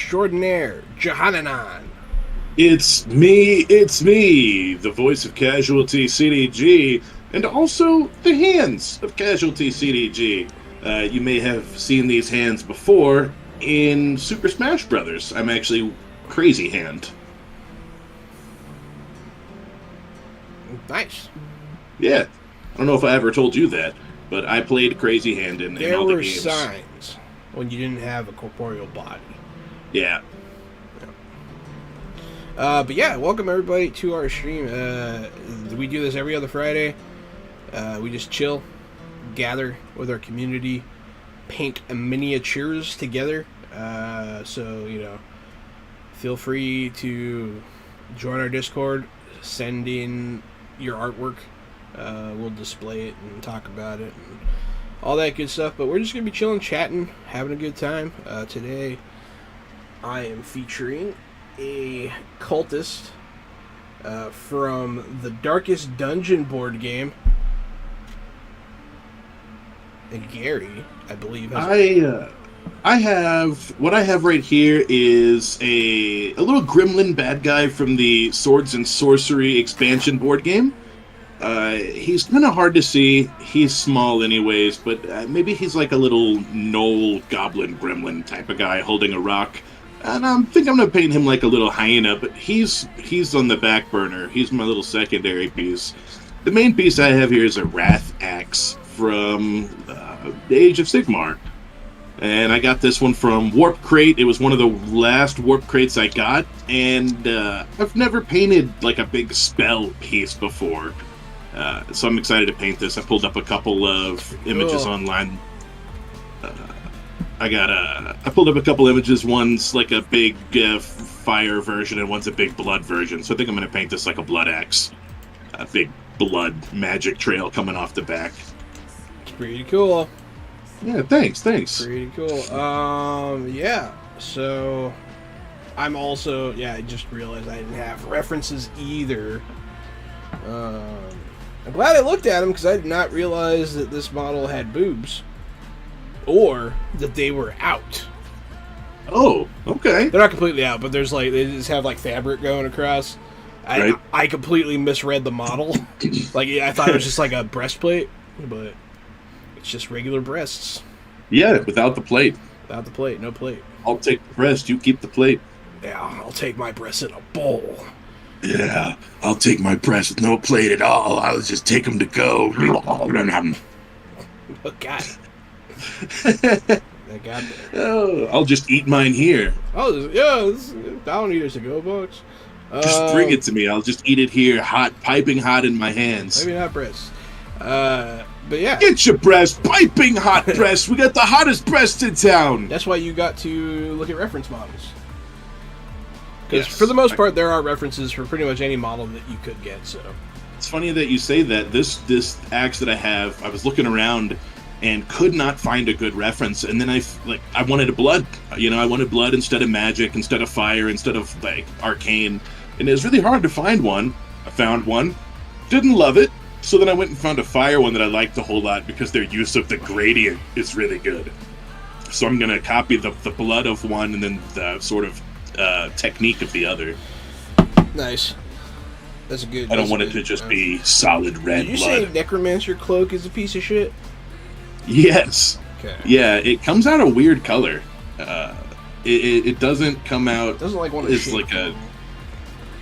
extraordinaire, Johananan. It's me, the voice of Casualty CDG, and also the hands of Casualty CDG. You may have seen these hands before in Super Smash Brothers. I'm actually Crazy Hand. Nice. Yeah. I don't know if I ever told you that, but I played Crazy Hand in all the games. There were signs when you didn't have a corporeal body. Yeah. But yeah, welcome everybody to our stream. We do this every other Friday. We just chill, gather with our community, paint miniatures together. So, you know, feel free to join our Discord, send in your artwork. We'll display it and talk about it and all that good stuff. But we're just going to be chilling, chatting, having a good time. Today, I am featuring a cultist from the Darkest Dungeon board game. And Gary, I believe, has I have what I have right here is a little gremlin bad guy from the Swords and Sorcery expansion board game. He's kind of hard to see. He's small anyways, but maybe he's like a little gnoll goblin gremlin type of guy holding a rock. And I think I'm going to paint him like a little hyena, but he's on the back burner. He's my little secondary piece. The main piece I have here is a Wrath Axe from the Age of Sigmar. And I got this one from Warp Crate. It was one of the last Warp Crates I got. And I've never painted like a big spell piece before. So I'm excited to paint this. I pulled up a couple of images online. I pulled up a couple images. One's like a big fire version, and one's a big blood version. So I think I'm going to paint this like a blood axe. A big blood magic trail coming off the back. It's pretty cool. Yeah, thanks. Pretty cool. Yeah. So I'm also, I just realized I didn't have references either. I'm glad I looked at them because I did not realize that this model had boobs. Or that they were out. Oh, okay. They're not completely out, but there's like, they just have like fabric going across. I completely misread the model. I thought it was just like a breastplate, but it's just regular breasts. Yeah, without the plate. Without the plate, no plate. I'll take the breast, you keep the plate. Yeah, I'll take my breasts in a bowl. Yeah, I'll take my breast with no plate at all. I'll just take them to go. Oh, God. I got that. Oh, I'll just eat mine here. Oh, yeah, I don't need a to-go box. Just bring it to me. I'll just eat it here, hot, piping hot in my hands. Maybe not breasts. But yeah. Get your breast, piping hot breast. We got the hottest breast in town. That's why you got to look at reference models. Because for the most part, there are references for pretty much any model that you could get. So it's funny that you say that. This axe that I have, I was looking around and could not find a good reference, and then I wanted a blood. You know, I wanted blood instead of magic, instead of fire, instead of like arcane, and it was really hard to find one. I found one, didn't love it, so then I went and found a fire one that I liked a whole lot because their use of the gradient is really good. So I'm gonna copy the blood of one and then the sort of technique of the other. Nice. That's a good. I don't want it to just be solid red blood. Did you say Necromancer cloak is a piece of shit? Yes. Okay. Yeah, it comes out a weird color. It doesn't come out. It doesn't like one of it's like a.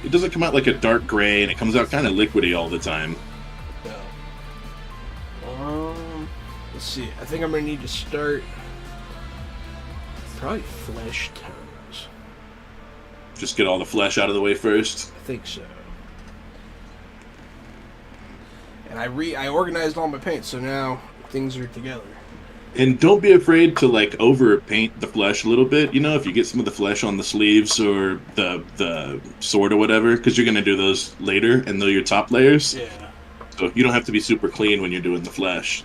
It doesn't come out like a dark gray, and it comes out kind of liquidy all the time. Let's see. I think I'm gonna need to start. Probably flesh tones. Just get all the flesh out of the way first. I think so. And I organized all my paints, so now things are together. And don't be afraid to like over paint the flesh a little bit. You know, if you get some of the flesh on the sleeves or the sword or whatever, because you're gonna do those later, and they're your top layers. Yeah. So you don't have to be super clean when you're doing the flesh.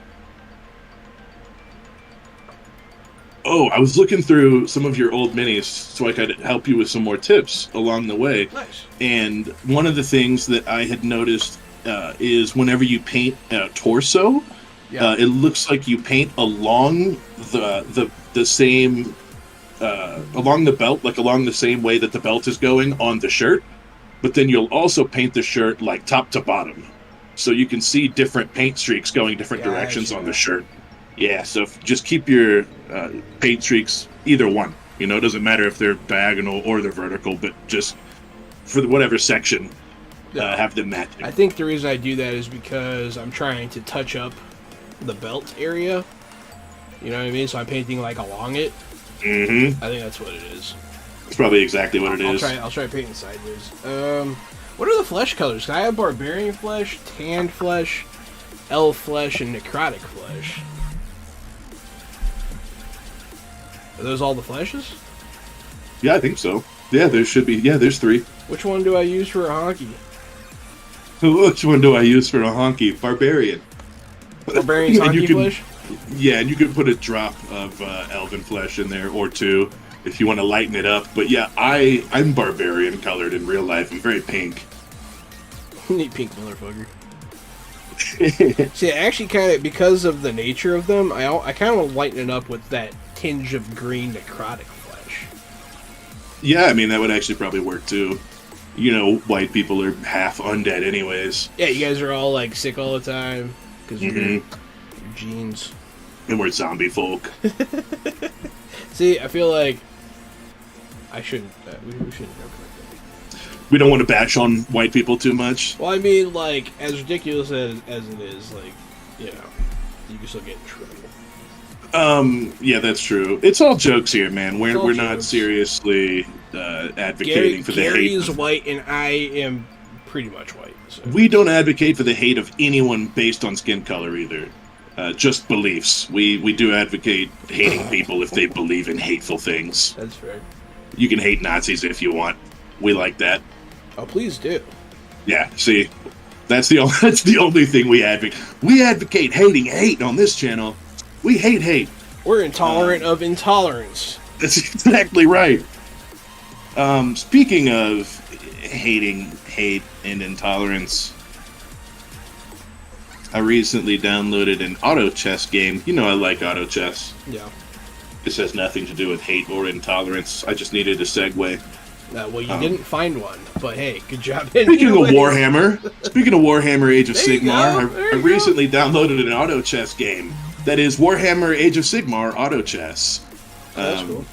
Oh, I was looking through some of your old minis so I could help you with some more tips along the way. Nice. And one of the things that I had noticed is whenever you paint a torso, it looks like you paint along the same along the belt, like along the same way that the belt is going on the shirt. But then you'll also paint the shirt like top to bottom, so you can see different paint streaks going different directions on the shirt. Yeah, so just keep your paint streaks either one. You know, it doesn't matter if they're diagonal or they're vertical, but just for whatever section, have them matching. I think the reason I do that is because I'm trying to touch up the belt area. You know what I mean? So I'm painting like along it. Mm-hmm. I think that's what it is. It's probably exactly what it is. I'll try painting sideways. What are the flesh colors? I have barbarian flesh, tanned flesh, elf flesh, and necrotic flesh. Are those all the fleshes? Yeah, I think so. Yeah, there should be. Yeah, there's 3. Which one do I use for a honky? Which one do I use for a honky? Barbarian. Barbarian's honky flesh? Yeah, and you can put a drop of elven flesh in there, or 2, if you want to lighten it up. But yeah, I'm barbarian colored in real life. I'm very pink. Neat pink motherfucker. See, actually, kind of because of the nature of them, I kind of want to lighten it up with that tinge of green necrotic flesh. Yeah, I mean that would actually probably work too. You know, white people are half undead, anyways. Yeah, you guys are all like sick all the time because of your genes. And we're zombie folk. See, I feel like I shouldn't. We shouldn't joke like that. We don't want to bash on white people too much. Well, I mean, like, as ridiculous as it is, like, you know, you can still get in trouble. Yeah, that's true. It's all jokes here, man. We're not seriously advocating for the hate. Gary is white, and I am pretty much white. So. We don't advocate for the hate of anyone based on skin color either. Just beliefs. We do advocate hating people if they believe in hateful things. That's fair. You can hate Nazis if you want. We like that. Oh, please do. Yeah, see, that's the only thing we advocate. We advocate hating hate on this channel. We hate hate. We're intolerant of intolerance. That's exactly right. Speaking of hating hate and intolerance, I recently downloaded an auto chess game. You know I like auto chess. Yeah. This has nothing to do with hate or intolerance. I just needed a segue. Well, you didn't find one, but hey, good job. Speaking of Warhammer Age of There you Sigmar, go. I recently downloaded an auto chess game. That is Warhammer Age of Sigmar auto chess. That's cool.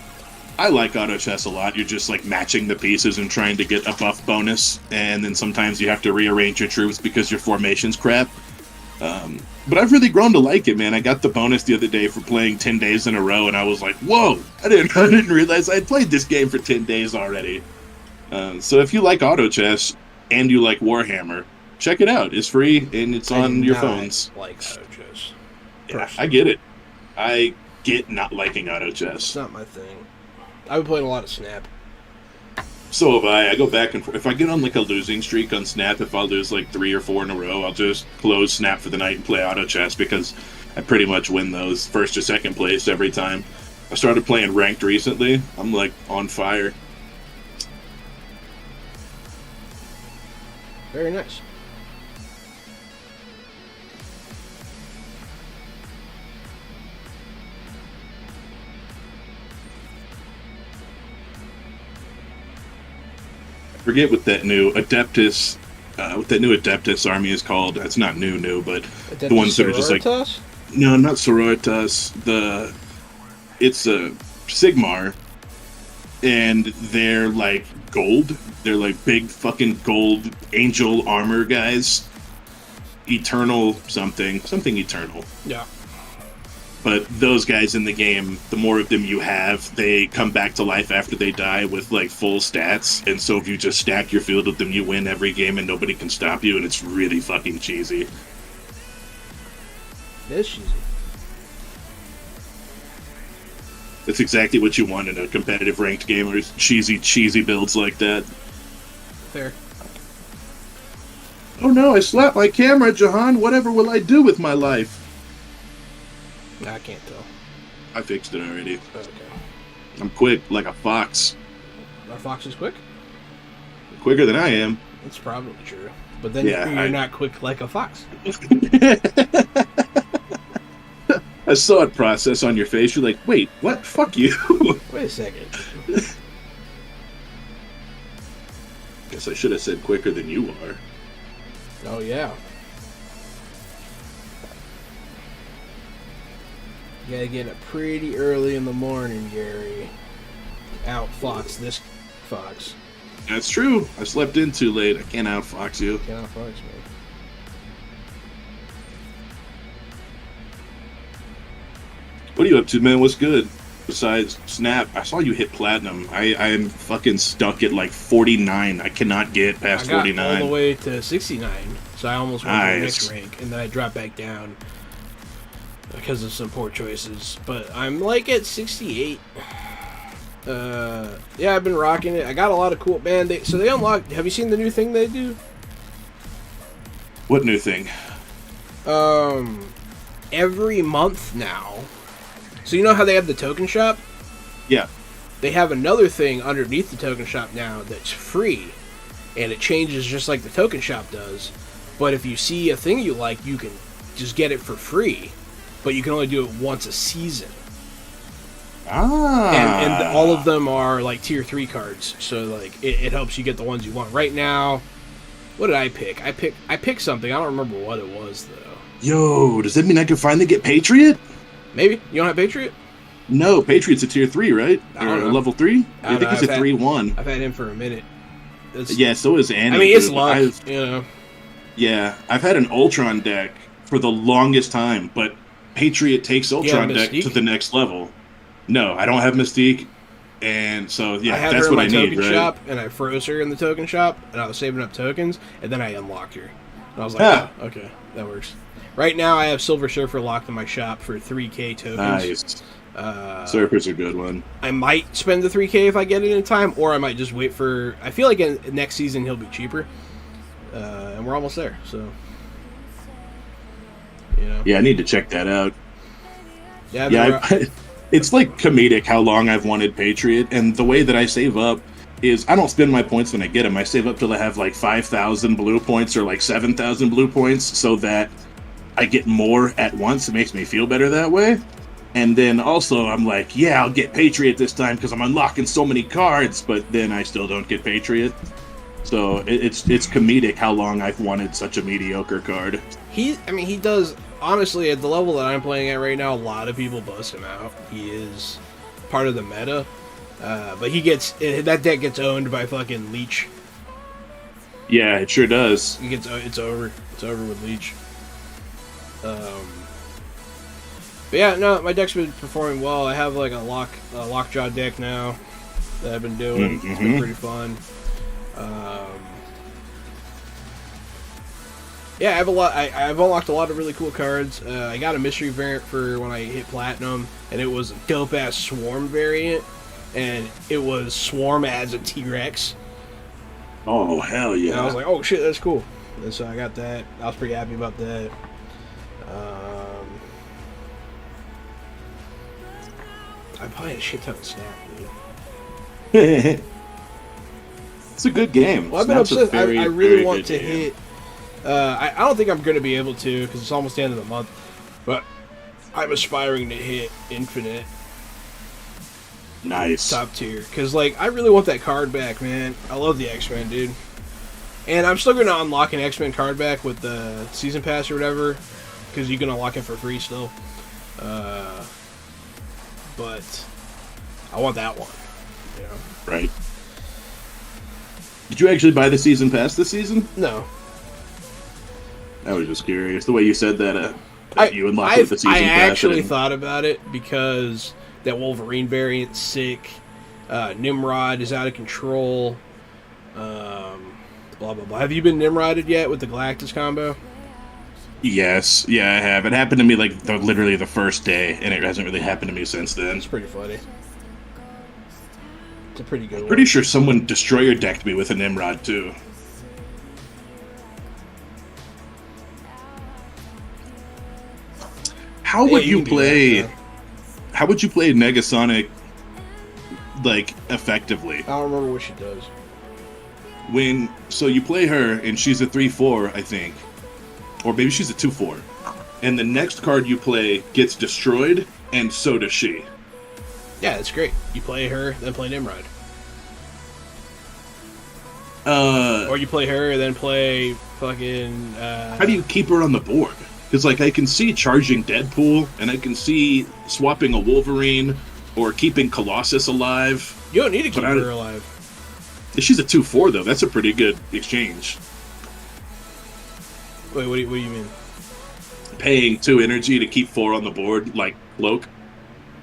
I like auto chess a lot. You're just like matching the pieces and trying to get a buff bonus, and then sometimes you have to rearrange your troops because your formation's crap. But I've really grown to like it, man. I got the bonus the other day for playing 10 days in a row, and I was like, whoa, I didn't realize I had played this game for 10 days already. So if you like auto chess and you like Warhammer, check it out. It's free, and it's on your phones. Like auto chess. Yeah, I get it. I get not liking auto It's chess. not my thing. I've been playing a lot of Snap. So have I. I go back and forth. If I get on like a losing streak on Snap, if I'll lose like 3 or 4 in a row, I'll just close Snap for the night and play auto chess because I pretty much win those first or second place every time. I started playing ranked recently. I'm like on fire. Very nice. I forget what that new Adeptus, army is called. It's not new, but the ones that are just like no, not Sororitas. It's a Sigmar, and they're like gold. They're like big fucking gold angel armor guys. Eternal something eternal. Yeah. But those guys in the game, the more of them you have, they come back to life after they die with like full stats. And so if you just stack your field with them, you win every game and nobody can stop you. And it's really fucking cheesy. It is cheesy. That's exactly what you want in a competitive ranked game, or cheesy builds like that. Fair. Oh no, I slapped my camera, Jahan. Whatever will I do with my life? I can't tell. I fixed it already. Okay. I'm quick, like a fox. Our fox is quick? Quicker than I am. That's probably true. But then Yeah, you're not quick like a fox. I saw it process on your face. You're like, wait, what? Fuck you. Wait, Wait a second. Guess I should have said quicker than you are. Oh, yeah. You gotta get up pretty early in the morning, Gary. Outfox this fox. That's true. I slept in too late. I can't outfox you. Can't outfox me. What are you up to, man? What's good? Besides Snap, I saw you hit platinum. I am fucking stuck at like 49. I cannot get past I got 49. all the way to 69, so I almost went to the Nice. next rank, and then I dropped back down because of some poor choices. But I'm like at 68. Yeah, I've been rocking it. I got a lot of cool, man. They unlocked. Have you seen the new thing they do? What new thing? Every month now. So you know how they have the token shop? Yeah. They have another thing underneath the token shop now that's free, and it changes just like the token shop does. But if you see a thing you like, you can just get it for free, but you can only do it once a season. Ah. And all of them are like tier 3 cards, so like it helps you get the ones you want. Right now, what did I pick? I picked something. I don't remember what it was though. Yo, does that mean I can finally get Patriot? Maybe you don't have Patriot. No, Patriot's a tier 3, right? I Or don't know. level 3? I don't think know. it's a 3-1. I've had him for a minute. Yeah, so is Annie. I mean, it's dude. luck, you know. Yeah, I've had an Ultron deck for the longest time, but Patriot takes Ultron deck Mystique? to the next level. No, I don't have Mystique, and so yeah, I had that's her in what my I need, token right? shop, and I froze her in the token shop, and I was saving up tokens, and then I unlocked her. And I was like, Ah. oh, okay, that works. Right now, I have Silver Surfer locked in my shop for 3K tokens. Nice. Surfer's a good one. I might spend the 3K if I get it in time, or I might just wait for... I feel like next season he'll be cheaper, and we're almost there, so... You know? Yeah, I need to check that out. Yeah, Yeah, it's like comedic how long I've wanted Patriot, and the way that I save up is I don't spend my points when I get them. I save up till I have like 5,000 blue points or like 7,000 blue points so that I get more at once. It makes me feel better that way. And then also I'm like, yeah, I'll get Patriot this time because I'm unlocking so many cards, but then I still don't get Patriot. So it's comedic how long I've wanted such a mediocre card. he does... Honestly, at the level that I'm playing at right now, a lot of people bust him out. He is part of the meta. But that deck gets owned by fucking Leech. Yeah, it sure does. It's over. It's over with Leech. But yeah, no, my deck's been performing well. I have like a lockjaw deck now that I've been doing. It's been pretty fun. Yeah, I've unlocked a lot of really cool cards. I got a mystery variant for when I hit platinum, and it was a dope ass swarm variant, and it was swarm as a T-Rex. Oh, hell yeah. And I was like, oh shit, that's cool. And so I got that. I was pretty happy about that. I'm playing a shit ton of Snap, dude. It's a good game. Well, I've been Snap's a obsessed. I very, really very want good to game. hit. I don't think I'm going to be able to because it's almost the end of the month. But I'm aspiring to hit Infinite Nice. top tier because, like, I really want that card back, man. I love the X-Men, dude. And I'm still going to unlock an X-Men card back with the season pass or whatever because you can unlock it for free still. But I want that one. You know? Right. Did you actually buy the season pass this season? No. I was just curious. The way you said that, you unlocked it with the season I pass. actually thought about it because that Wolverine variant's sick. Nimrod is out of control. Blah blah blah. Have you been Nimroded yet with the Galactus combo? Yes, yeah, I have. It happened to me like literally the first day, and it hasn't really happened to me since then. It's pretty funny. It's a pretty good one. Pretty sure someone Destroyer decked me with a Nimrod too. How would Yeah, you can do play? that, How would you play Negasonic, like effectively? I don't remember what she does. So you play her and she's a 3/4, I think, or maybe she's a 2/4, and the next card you play gets destroyed, and so does she. Yeah, it's great. You play her, then play Nimrod. Or you play her, then play fucking... How do you keep her on the board? Because, like, I can see charging Deadpool, and I can see swapping a Wolverine, or keeping Colossus alive. You don't need to keep her alive. She's a 2/4, though. That's a pretty good exchange. Wait, what do you mean? Paying 2 energy to keep 4 on the board, like Cloak.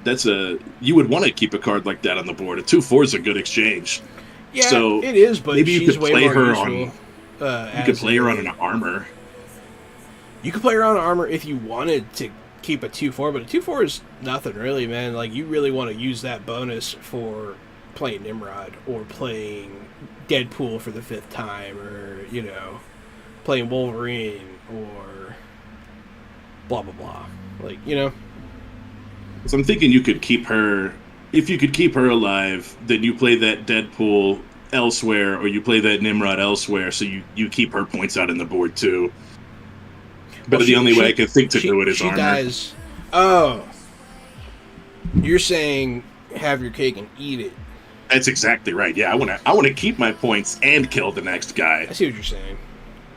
You would want to keep a card like that on the board. A 2/4 is a good exchange. Yeah, so it is, but maybe she's you could way play more her useful. on. You could play her on an armor. You could play her on armor if you wanted to keep a 2/4, but a 2/4 is nothing really, man. Like, you really want to use that bonus for playing Nimrod or playing Deadpool for the 5th time, or, you know, playing Wolverine or blah blah blah. Like, you know. So I'm thinking you could keep her. If you could keep her alive, then you play that Deadpool elsewhere, or you play that Nimrod elsewhere, so you keep her points out in the board too. But the only way I can think to do it is armor. She dies. Oh. You're saying have your cake and eat it. That's exactly right. Yeah, I want to keep my points and kill the next guy. I see what you're saying.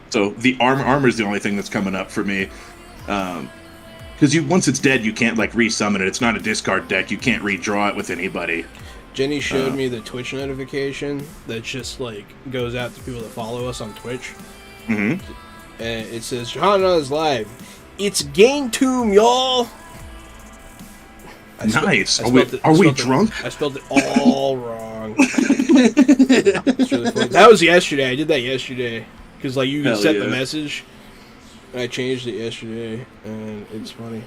So the armor is the only thing that's coming up for me. Because once it's dead, you can't like resummon it. It's not a discard deck. You can't redraw it with anybody. Jenny showed me the Twitch notification that just like goes out to people that follow us on Twitch. Mm-hmm. And it says Johanna is live. It's Game Tomb, y'all. Nice. Are we drunk? I spelled it all wrong. It's really funny. That was yesterday. I did that yesterday because like you can set the message. I changed it yesterday, and it's funny.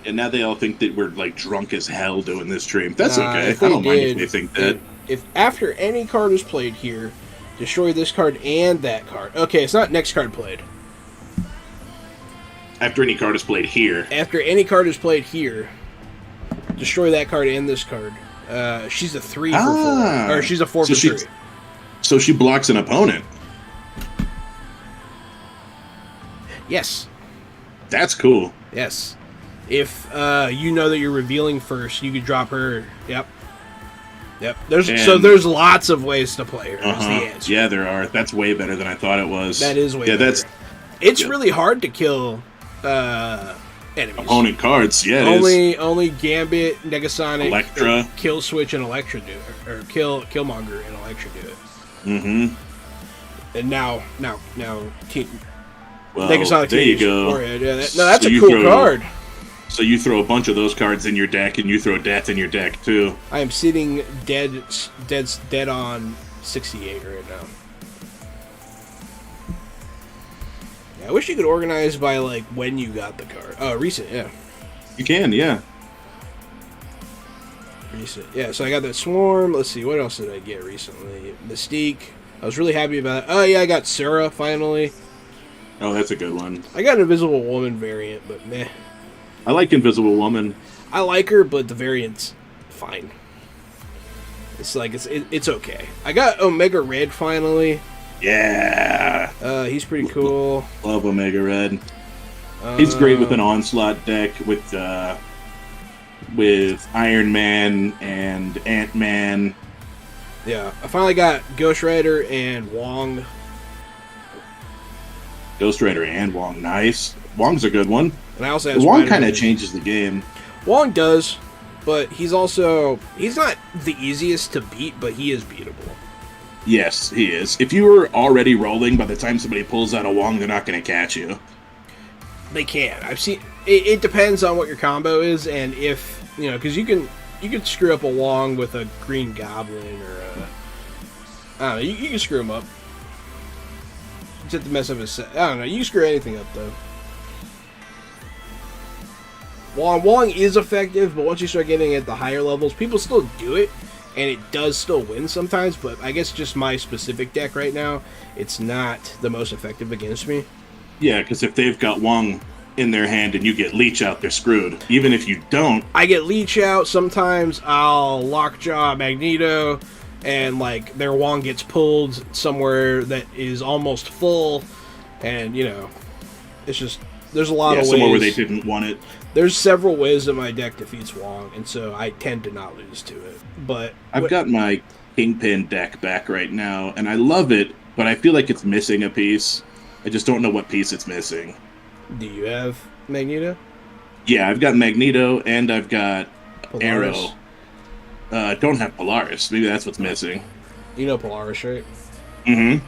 And now they all think that we're like drunk as hell doing this stream. That's okay. I don't mind if they think that. If after any card is played here, destroy this card and that card. Okay, it's not next card played. After any card is played here. After any card is played here, destroy that card and this card. She's a 3 for 4. Or she's a 4 for 3. So she blocks an opponent. Yes. That's cool. Yes. If you know that you're revealing first, you could drop her. Yep. There's lots of ways to play her. Is the answer. Yeah, there are. That's way better than I thought it was. That is way better. It's really hard to kill enemies. Opponent cards, yeah. Only Gambit, Negasonic, Electra, Kill Switch, and Electra do it, or Killmonger and Electra do it. Mm-hmm. And now, well, Negasonic. There you go. That's a cool card. So you throw a bunch of those cards in your deck, and you throw Death in your deck too. I am sitting dead on 68 right now. Yeah, I wish you could organize by like when you got the card. Oh, recent, yeah. You can, yeah. Recent, yeah. So I got that Swarm. Let's see, what else did I get recently? Mystique. I was really happy about it. Oh yeah, I got Sarah finally. Oh, that's a good one. I got an Invisible Woman variant, but meh. I like Invisible Woman. I like her, but the variant's fine. It's like it's okay. I got Omega Red finally. Yeah. He's pretty cool. Love Omega Red. He's great with an Onslaught deck with Iron Man and Ant-Man. Yeah, I finally got Ghost Rider and Wong. Ghost Rider and Wong, nice. Wong's a good one. And I also have Wong kind of changes the game. Wong does, but he's not the easiest to beat, but he is beatable. Yes, he is. If you were already rolling, by the time somebody pulls out a Wong, they're not going to catch you. They can. I've seen. It depends on what your combo is, and if because you can screw up a Wong with a Green Goblin or I don't know. You can screw him up. Just have to mess up his set. I don't know. You can screw anything up though. Wong is effective, but once you start getting at the higher levels, people still do it, and it does still win sometimes, but I guess just my specific deck right now, it's not the most effective against me. Yeah, because if they've got Wong in their hand and you get Leech out, they're screwed. Even if you don't... I get Leech out, sometimes I'll Lockjaw Magneto, and like their Wong gets pulled somewhere that is almost full, and it's just... There's a lot of ways. Somewhere where they didn't want it. There's several ways that my deck defeats Wong, and so I tend to not lose to it. But I've got my Kingpin deck back right now, and I love it, but I feel like it's missing a piece. I just don't know what piece it's missing. Do you have Magneto? Yeah, I've got Magneto, and I've got Polaris? Arrow. I don't have Polaris. Maybe that's what's missing. You know Polaris, right? Mm-hmm.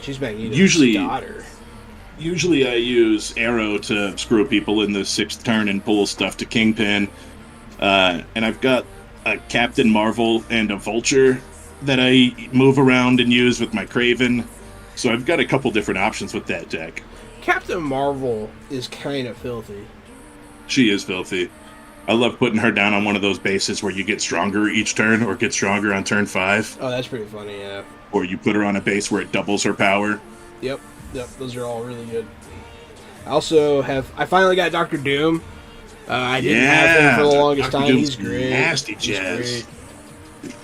She's Magneto's Usually- daughter. Usually I use Arrow to screw people in the 6th turn and pull stuff to Kingpin. And I've got a Captain Marvel and a Vulture that I move around and use with my Kraven. So I've got a couple different options with that deck. Captain Marvel is kind of filthy. She is filthy. I love putting her down on one of those bases where you get stronger each turn or get stronger on turn 5. Oh, that's pretty funny, yeah. Or you put her on a base where it doubles her power. Yep, those are all really good. I finally got Doctor Doom. I didn't have him for the longest Dr. time. Doom's He's great. nasty He's jazz. great.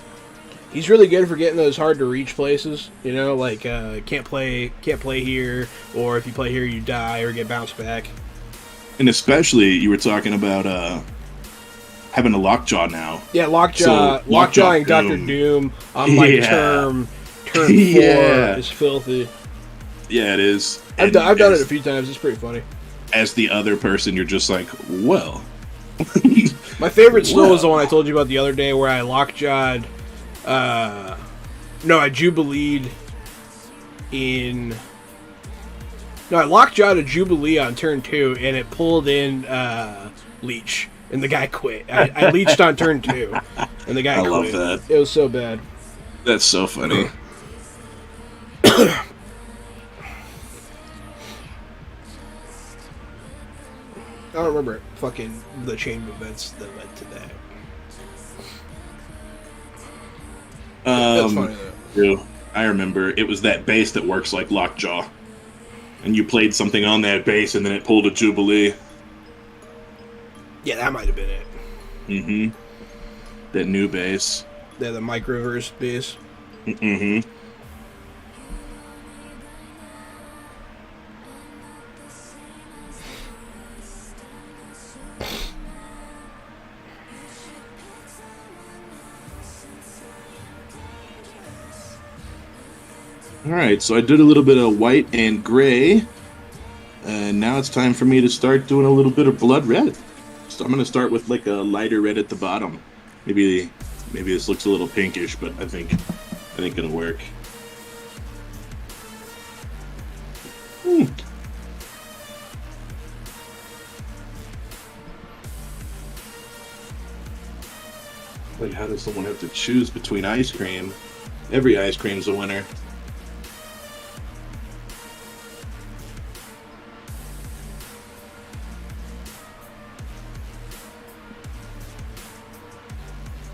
He's really good for getting those hard to reach places. You know, like can't play here, or if you play here, you die or get bounced back. And especially, you were talking about having a Lockjaw now. Yeah, Lockjaw, So, Lockjaw and Doom. Doctor Doom on my Yeah. turn 4 Yeah. is filthy. Yeah, it is. I've And done it as- a few times. It's pretty funny. As the other person, you're just like, well. My favorite still was the Wow. one I told you about the other day, where I lockjawed. I Jubileed in. No, I lockjawed a Jubilee on turn 2, and it pulled in Leech, and the guy quit. I leeched on turn 2, and the guy I quit. love that. It was so bad. That's so funny. I don't remember fucking the chain of events that led to that. That was funny though. Too. I remember it was that base that works like Lockjaw. And you played something on that base, and then it pulled a Jubilee. Yeah, that might have been it. Mm-hmm. That new base. Yeah, the microverse base. Mm-hmm. Alright, so I did a little bit of white and gray. And now it's time for me to start doing a little bit of blood red. So I'm going to start with like a lighter red at the bottom. Maybe this looks a little pinkish, but I think it'll work. Like, how does someone have to choose between ice cream? Every ice cream's a winner.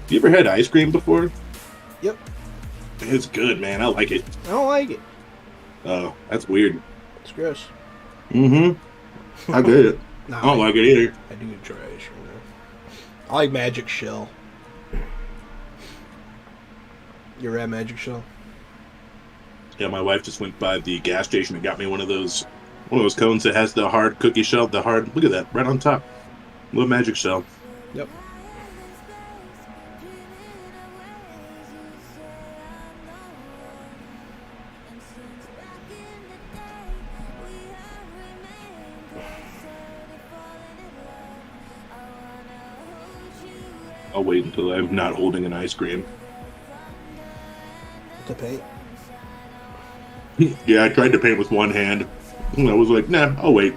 You ever had ice cream before? Yep. It's good, man. I like it. I don't like it. Oh, that's weird. It's gross. Mm-hmm. I get it. No, I don't like it either. I do enjoy ice cream though. I like Magic Shell. You ever had Magic Shell? Yeah, my wife just went by the gas station and got me one of those cones that has the hard cookie shell. Look at that, right on top. Little magic shell. Yep. I'll wait until I'm not holding an ice cream. To paint. Yeah, I tried to paint with one hand. And I was like, nah, I'll wait.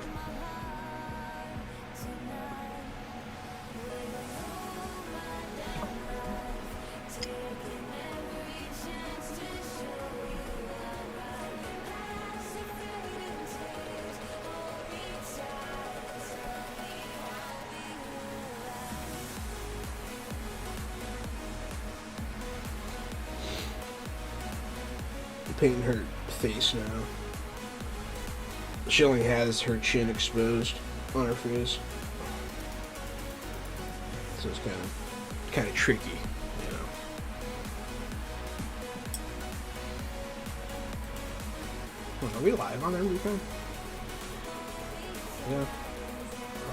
Painting her face now. She only has her chin exposed on her face, so it's kind of tricky, you know. Are we live on everything? Yeah.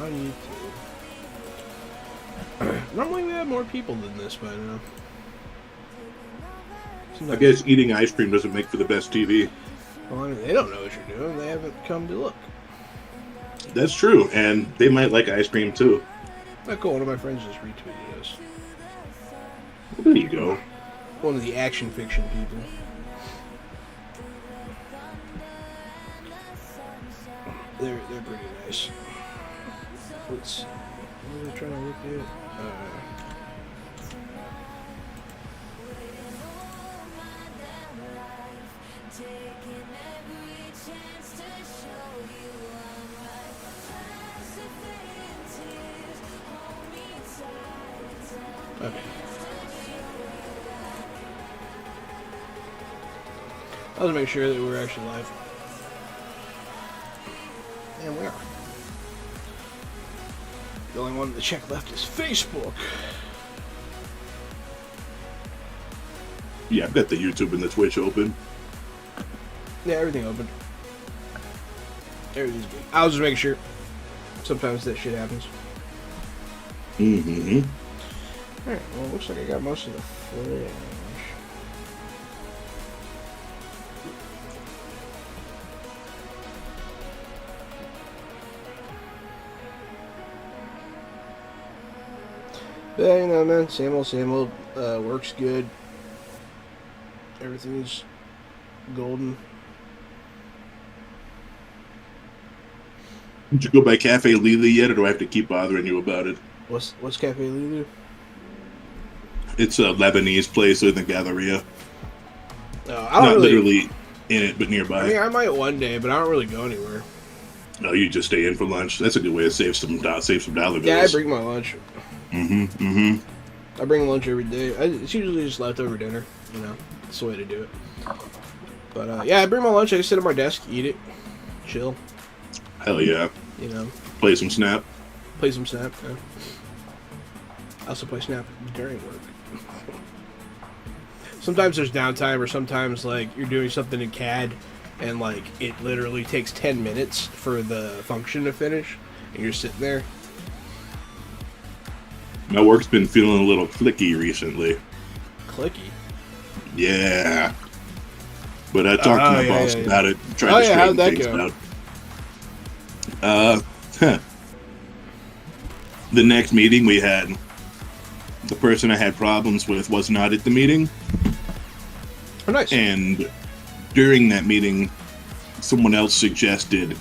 On YouTube. Normally we have more people than this by now. I guess eating ice cream doesn't make for the best TV. Well, I mean, they don't know what you're doing. They haven't come to look. That's true, and they might like ice cream too. Oh, cool. One of my friends just retweeted us. There you go. One of the action fiction people. They're pretty nice. Let's see. What was I trying to look at? Okay. I'll just make sure that we're actually live. And we are. The only one to check left is Facebook. Yeah, I've got the YouTube and the Twitch open. Yeah, everything open. Everything's good. I was just making sure. Sometimes that shit happens. Mm-hmm. Alright, well, it looks like I got most of the footage. Yeah, you know, man, same old, works good. Everything's golden. Did you go by Cafe Lily yet, or do I have to keep bothering you about it? What's Cafe Lulu? It's a Lebanese place in the Galleria. I don't Not really, literally in it, but nearby. I mean, I might one day, but I don't really go anywhere. No, you just stay in for lunch. That's a good way to save some dollar bills. Yeah, I bring my lunch. I bring lunch every day. It's usually just leftover dinner. You know, that's the way to do it. But yeah, I bring my lunch. I sit at my desk, eat it, chill. Hell yeah. You know, Play some Snap. play some Snap. Yeah. I also play Snap during work. Sometimes there's downtime, or sometimes like you're doing something in CAD, and like it literally takes 10 minutes for the function to finish, and you're sitting there. My work's been feeling a little clicky recently. Clicky. Yeah. But I talked to my boss about it. Tried to straighten things out. The next meeting we had, the person I had problems with was not at the meeting. Oh, nice. And during that meeting, someone else suggested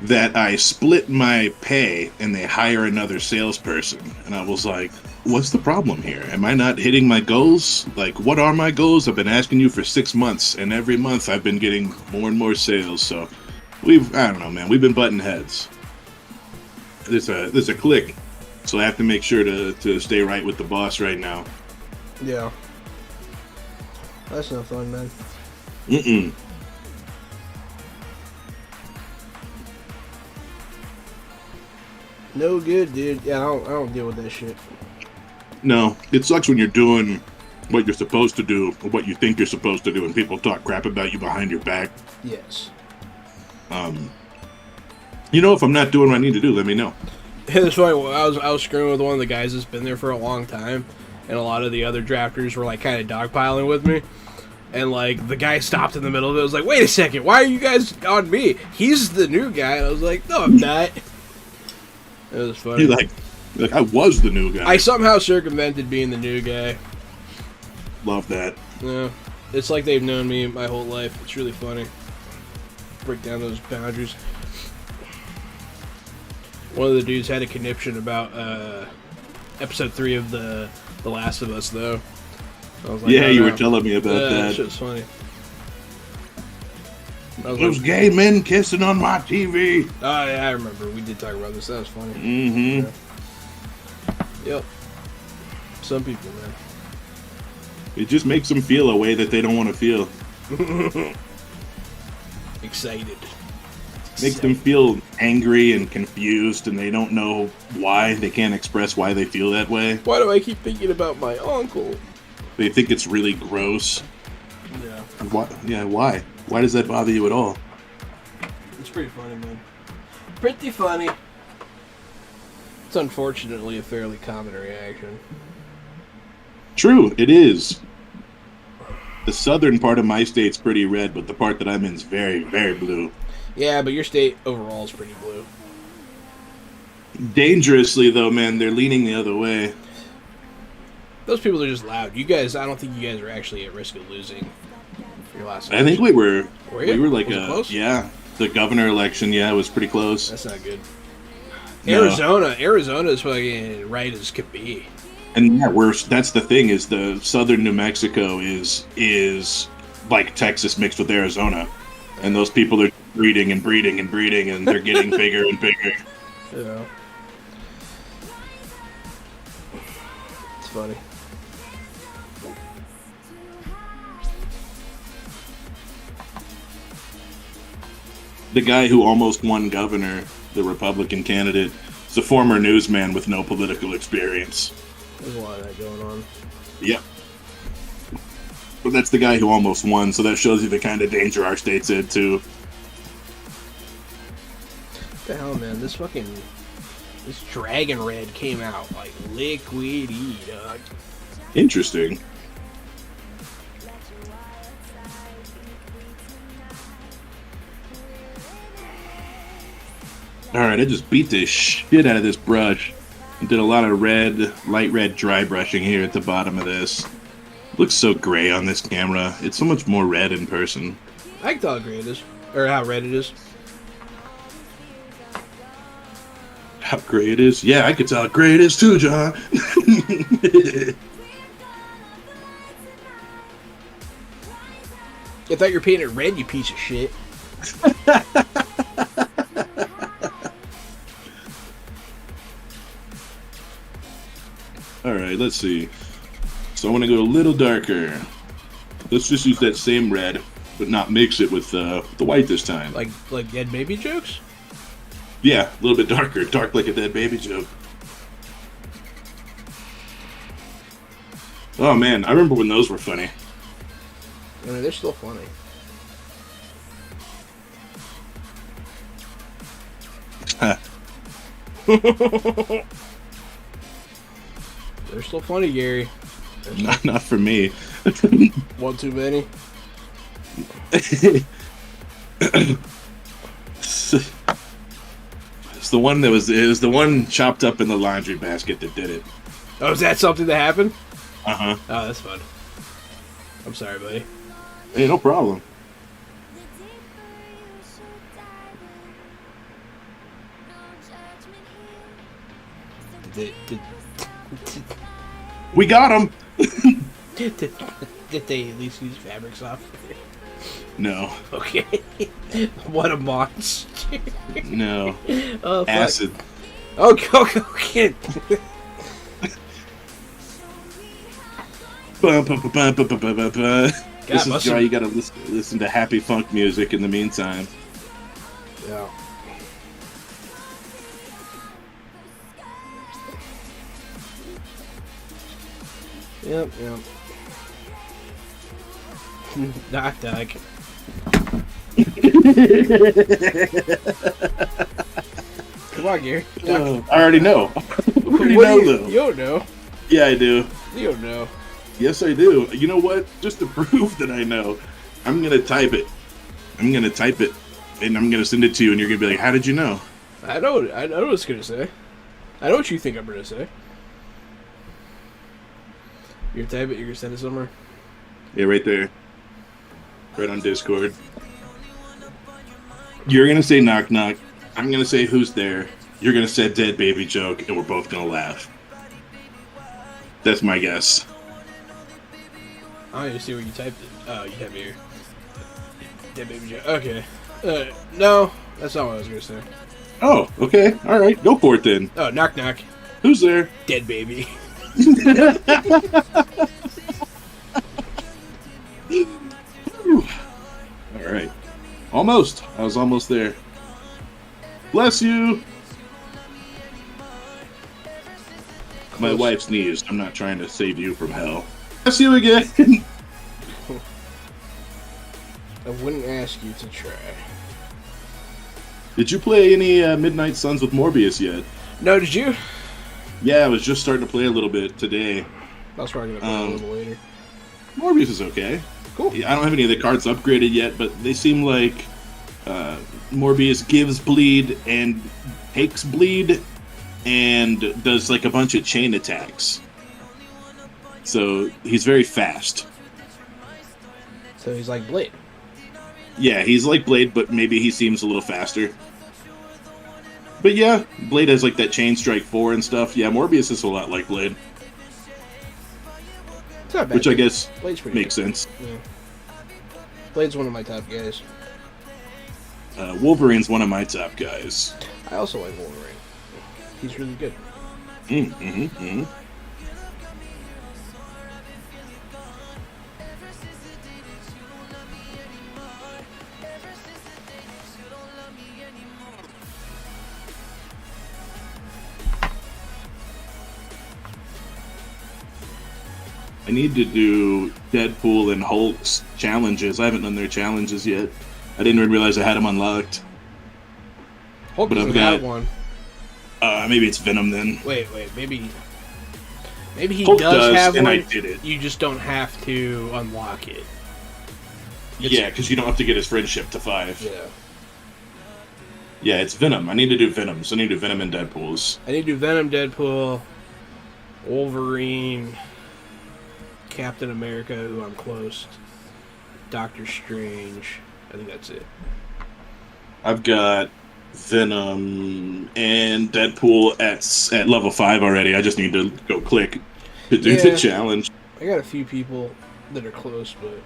that I split my pay and they hire another salesperson. And I was like, what's the problem here? Am I not hitting my goals? Like, what are my goals? I've been asking you for 6 months, and every month I've been getting more and more sales. So I don't know, man. We've been butting heads. There's a click. So I have to make sure to stay right with the boss right now. Yeah. That's no fun, man. No good, dude. Yeah, I don't deal with that shit. No, it sucks when you're doing what you're supposed to do, or what you think you're supposed to do, and people talk crap about you behind your back. Yes. You know, if I'm not doing what I need to do, let me know. That's why I was screwing with one of the guys that's been there for a long time, and a lot of the other drafters were like kind of dogpiling with me, and like the guy stopped in the middle of it. I was like, "Wait a second, why are you guys on me? He's the new guy." And I was like, "No, I'm not." It was funny. He's like I was the new guy. I somehow circumvented being the new guy. Love that. Yeah, it's like they've known me my whole life. It's really funny. Break down those boundaries. One of the dudes had a conniption about episode 3 of the Last of Us, though. I was like, yeah, you were telling me about that. That shit was funny. Those gay men kissing on my TV. Oh, yeah, I remember. We did talk about this. That was funny. Mm-hmm. Yeah. Yep. Some people, man. It just makes them feel a way that they don't want to feel. Excited. Makes them feel angry and confused, and they don't know why. They can't express why they feel that way. Why do I keep thinking about my uncle? They think it's really gross. Yeah. Why? Yeah, why? Why does that bother you at all? It's pretty funny, man. Pretty funny. It's unfortunately a fairly common reaction. True, it is. The southern part of my state's pretty red, but the part that I'm in is very, very blue. Yeah, but your state overall is pretty blue. Dangerously, though, man, they're leaning the other way. Those people are just loud. You guys, I don't think you guys are actually at risk of losing for your last I think we were. Were you? We were like Was it close? yeah. The governor election, yeah, it was pretty close. That's not good. No. Arizona is fucking right as could be. And yeah, that's the thing is the southern New Mexico is like Texas mixed with Arizona, and those people are breeding and breeding and breeding, and they're getting bigger and bigger. Yeah. It's funny. The guy who almost won governor, the Republican candidate, is a former newsman with no political experience. There's a lot of that going on. Yep. But that's the guy who almost won, so that shows you the kind of danger our state's in, too. What the hell, man? This Dragon Red came out like liquidy, dog. Interesting. Alright, I just beat the shit out of this brush. Did a lot of light red dry brushing here at the bottom of this. Looks so gray on this camera. It's so much more red in person. I can tell how gray it is. Or how red it is. How gray it is? Yeah, I could tell how gray it is too, John. I thought you were painting it red, you piece of shit. Alright, let's see. So I want to go a little darker. Let's just use that same red, but not mix it with the white this time. Like dead baby jokes? Yeah, a little bit darker. Dark like a dead baby joke. Oh man, I remember when those were funny. I mean, they're still funny. They're still funny, Gary. Not for me. One too many. It's the one that was. It was the one chopped up in the laundry basket that did it. Oh, is that something that happened? Uh huh. Oh, that's fun. I'm sorry, buddy. Hey, no problem. We got him. Did they at least use fabric softener? No. Okay. What a monster. No. Oh, fuck. Acid. Okay. This is why you gotta listen to happy funk music in the meantime. Yeah. Yep. Knock. Come on, Gary. I already know. You don't know. Yeah, I do. You don't know. Yes, I do. You know what? Just to prove that I know, I'm gonna type it. And I'm gonna send it to you, and you're gonna be like, "How did you know?" I know what it's gonna say. I know what you think I'm gonna say. You're gonna type it. You're gonna send it somewhere. Yeah, right there. Right on Discord. You're gonna say knock knock. I'm gonna say who's there. You're gonna say dead baby joke, and we're both gonna laugh. That's my guess. I don't even see where you typed it. Oh, you typed it here. Dead baby joke. Okay. No, that's not what I was gonna say. Oh, okay. All right. Go for it then. Oh, knock. Who's there? Dead baby. All right. Almost. I was almost there. Bless you. My wife sneezed. I'm not trying to save you from hell. Bless you again. I wouldn't ask you to try. Did you play any Midnight Suns with Morbius yet? No, did you? Yeah, I was just starting to play a little bit today. That's probably gonna play a little later. Morbius is okay. Cool. Yeah, I don't have any of the cards upgraded yet, but they seem like Morbius gives bleed and takes bleed and does like a bunch of chain attacks. So he's very fast. So he's like Blade. Yeah, he's like Blade, but maybe he seems a little faster. But yeah, Blade has like that Chain Strike 4 and stuff. Yeah, Morbius is a lot like Blade. It's not bad. Which I guess Blade's pretty makes good. sense. Yeah. Blade's one of my top guys. Wolverine's one of my top guys. I also like Wolverine. He's really good. Mm-hmm. I need to do Deadpool and Hulk's challenges. I haven't done their challenges yet. I didn't even realize I had them unlocked. Hulk But I've doesn't have got- one. Maybe it's Venom then. Wait, maybe he Hulk does have and one. I did it. You just don't have to unlock it. Yeah, because you don't have to get his friendship to 5. Yeah. Yeah, it's Venom. I need to do Venom. So I need to do Venom and Deadpool's. I need to do Venom, Deadpool, Wolverine, Captain America, who I'm close, Doctor Strange. I think that's it. I've got Venom and Deadpool at level 5 already. I just need to go click to do the Yeah. challenge. I got a few people that are close, but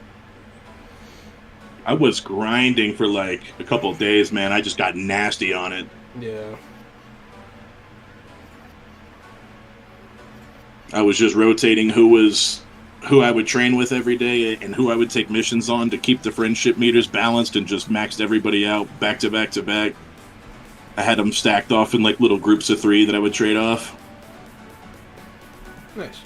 I was grinding for like a couple of days, man. I just got nasty on it. yeah. I was just rotating who I would train with every day and who I would take missions on to keep the friendship meters balanced, and just maxed everybody out back to back to back. I had them stacked off in like little groups of 3 that I would trade off. Nice.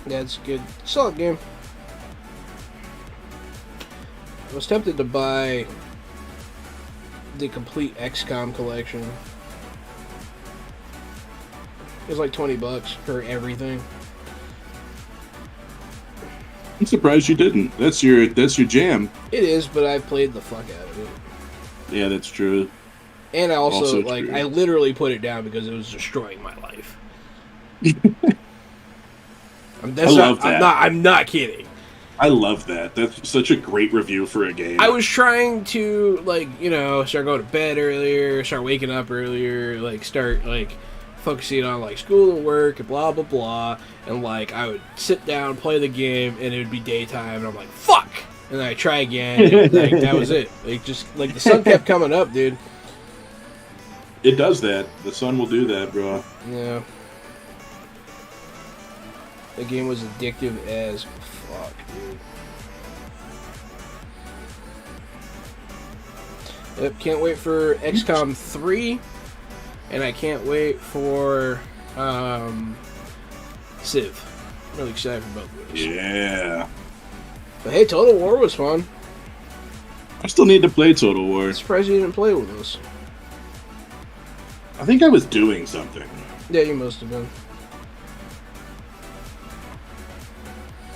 Yeah, it's a good, solid game. I was tempted to buy the complete XCOM collection. It was like $20 for everything. I'm surprised you didn't. That's your jam. It is, but I played the fuck out of it. Yeah, that's true. And I also Also like true. I literally put it down because it was destroying my life. love that. I'm not kidding. I love that. That's such a great review for a game. I was trying to start going to bed earlier, start waking up earlier, start focusing on school and work and blah blah blah, and I would sit down, play the game, and it would be daytime, and I'm like, fuck, and then I try again, and that was it. The sun kept coming up, dude. It does that. The sun will do that, bro. Yeah. The game was addictive as fuck, dude. Yep, can't wait for XCOM 3, and I can't wait for Civ. I'm really excited for both of those. Yeah. But hey, Total War was fun. I still need to play Total War. I'm surprised you didn't play with us. I think I was doing something. Yeah, you must have been.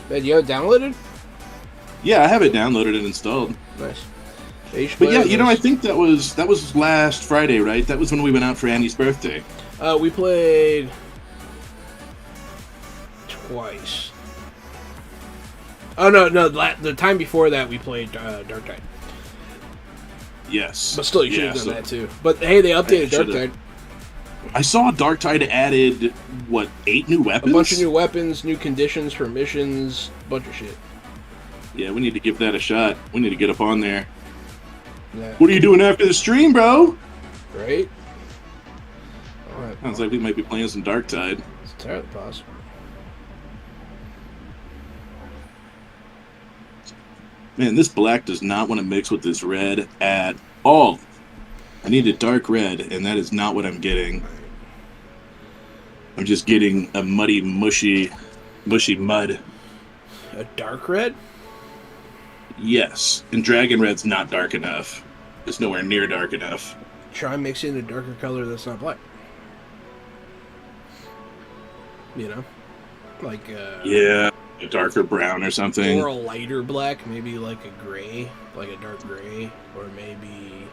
But you have it downloaded? Yeah, I have it downloaded and installed. Nice. Yeah, you should But play yeah, with you know, I us. think that was last Friday, right? That was when we went out for Annie's birthday. We played twice. Oh no, the time before that we played Dark Tide. Yes. But still, you should Yeah, have done so that too. But hey, they updated Dark should've. Tide. I saw Darktide added 8 new A weapons? bunch of new weapons, new conditions for missions, bunch of shit. Yeah, we need to give that a shot. We need to get up on there. Yeah. What are you doing after the stream, bro? Right? Alright. Sounds like we might be playing some Darktide. It's entirely possible. Man, this black does not want to mix with this red at all. I need a dark red, and that is not what I'm getting. I'm just getting a muddy, mushy mud. A dark red? Yes, and Dragon Red's not dark enough. It's nowhere near dark enough. Try mixing a darker color that's not black. You know? Like, Yeah, a darker brown or something. or a lighter black, maybe like a gray, like a dark gray, or maybe,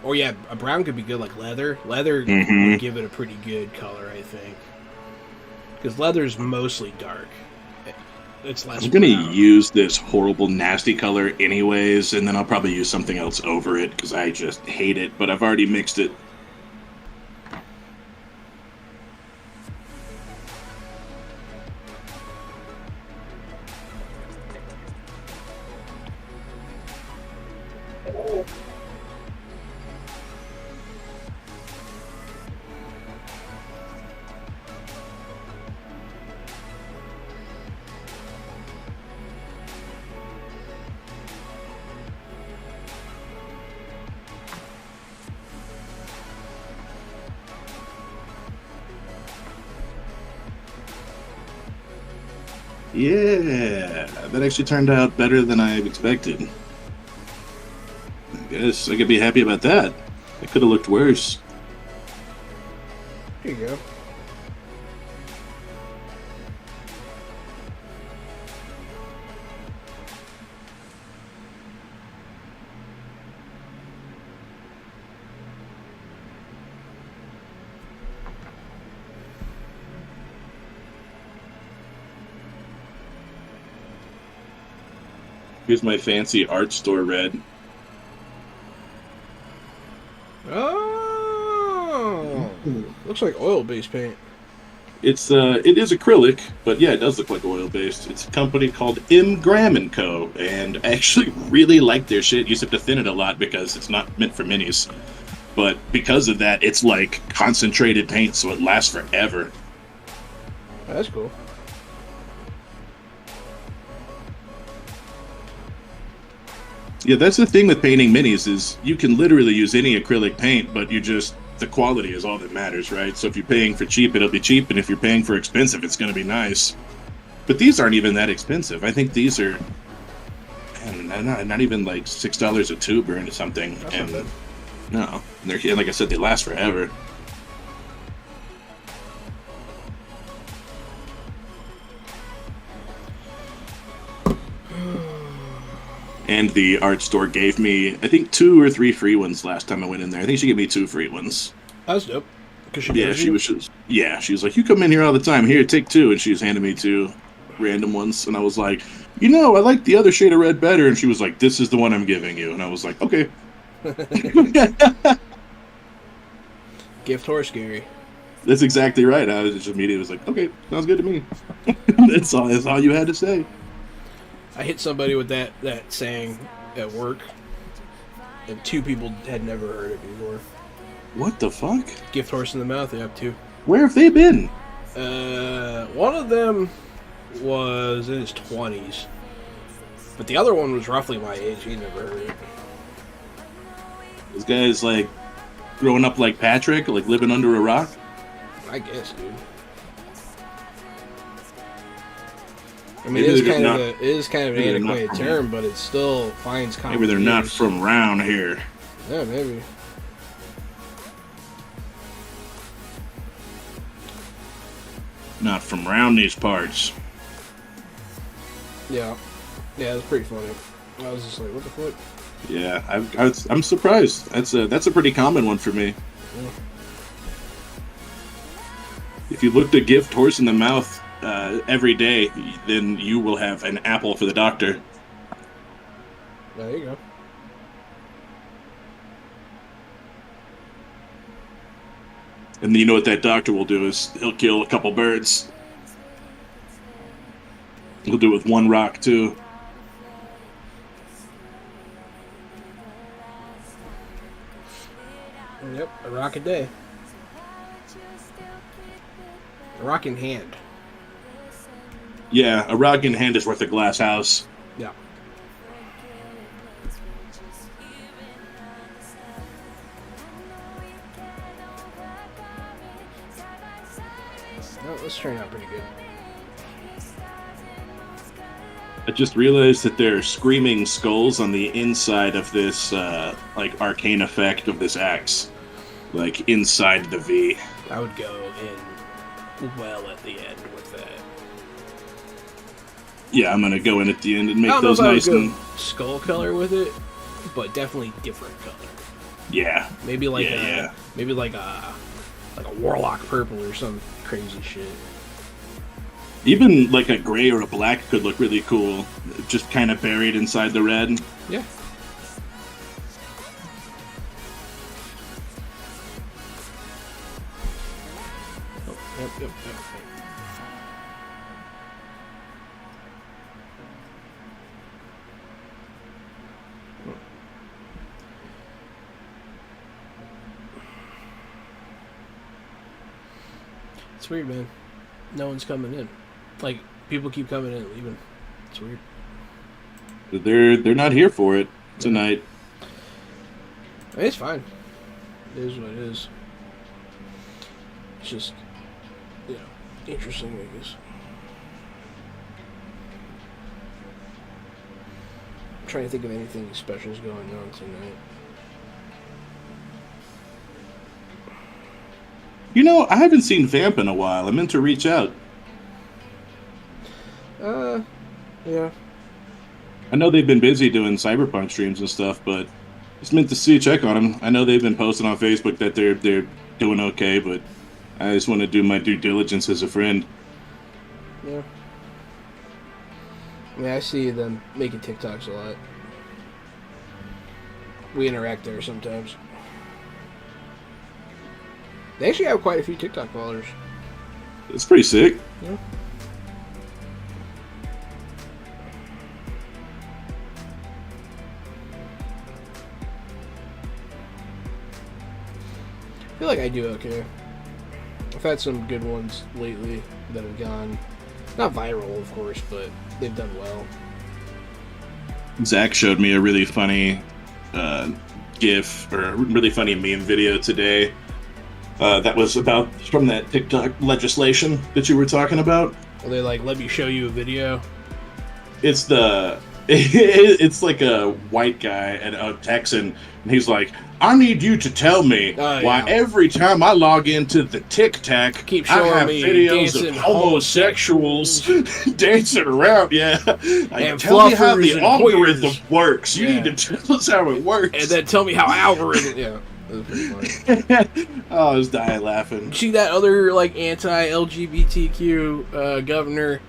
or yeah, a brown could be good, like leather. Leather would give it a pretty good color, I think, because leather's mostly dark. It's less. I'm gonna brown. use this horrible, nasty color anyways, and then I'll probably use something else over it because I just hate it. But I've already mixed it. Yeah, that actually turned out better than I expected. I guess I could be happy about that. It could have looked worse. Here you go. Here's my fancy art store red. Oh, looks like oil-based paint. It is acrylic, but yeah, it does look like oil based. It's a company called M. Graham and Co. And I actually really like their shit. You just have to thin it a lot because it's not meant for minis. But because of that, it's like concentrated paint, so it lasts forever. Oh, that's cool. Yeah, that's the thing with painting minis is you can literally use any acrylic paint, but the quality is all that matters, right? So if you're paying for cheap, it'll be cheap, and if you're paying for expensive, it's going to be nice. But these aren't even that expensive. I think these are, man, not even like $6 a tube or something. That's And not bad. no, and they're like I said, they last forever. And the art store gave me, I think, 2 or 3 free ones last time I went in there. I think she gave me 2 free ones. That's dope. Cause she Yeah, knows she you? was just, yeah, she was like, you come in here all the time. Here, take 2. And she was handing me 2 random ones. And I was like, I like the other shade of red better. And she was like, this is the one I'm giving you. And I was like, okay. Gift horse, Gary. That's exactly right. I was just immediately was like, okay, sounds good to me. That's all you had to say. I hit somebody with that saying at work, and 2 people had never heard it before. What the fuck? Gift horse in the mouth, they have 2. Where have they been? One of them was in his 20s, but the other one was roughly my age. He never heard it. This guy's like growing up like Patrick, like living under a rock. I guess, dude. I mean, Maybe it is they're kind not- of it is kind of an maybe they're not antiquated from term, but it still finds common Maybe they're not use. from round here. Yeah, maybe. Not from round these parts. Yeah, that's pretty funny. I was just like, what the fuck? Yeah, I'm surprised. That's a pretty common one for me. Yeah. If you looked a gift horse in the mouth every day, then you will have an apple for the doctor. There you go. And you know what that doctor will do is he'll kill a couple birds. He'll do it with 1 rock too. Yep, a rock a day. A rock in hand. Yeah, a rock in hand is worth a glass house. Yeah. No, this turned out pretty good. I just realized that there are screaming skulls on the inside of this, like, arcane effect of this axe. Like, inside the V. I would go in well at the end with that. Yeah, I'm gonna go in at the end and make I don't know those if I would nice go and... skull color with it, but definitely different color. Yeah. Maybe like Yeah. maybe like a warlock purple or some crazy shit. Even, like, a gray or a black could look really cool. Just kind of buried inside the red. Yeah. Oh, yep. It's weird, man. No one's coming in. Like, people keep coming in and leaving. It's weird. They're not here for it tonight. I mean, it's fine. It is what it is. It's just, you know, interesting, I guess. I'm trying to think of anything special's going on tonight. You know, I haven't seen Vamp in a while. I meant to reach out. Yeah. I know they've been busy doing Cyberpunk streams and stuff, but just meant to check on them. I know they've been posting on Facebook that they're doing okay, but I just want to do my due diligence as a friend. Yeah. I mean, I see them making TikToks a lot. We interact there sometimes. They actually have quite a few TikTok followers. It's pretty sick. Yeah. I feel like I do okay. I've had some good ones lately that have gone, not viral, of course, but they've done well. Zach showed me a really funny GIF or a really funny meme video today. That was from that TikTok legislation that you were talking about. Well, they like, let me show you a video. It's it's like a white guy and a Texan, and he's like, "I need you to tell me why every time I log into the TikTok, keep I showing have me videos of homosexuals dancing around." Yeah, And tell me how fluffers the and algorithm queers. works. You Yeah. need to tell us how it works. And then tell me how algorithm. Yeah, that was pretty funny. Oh, I was dying laughing. See that other like anti-LGBTQ governor?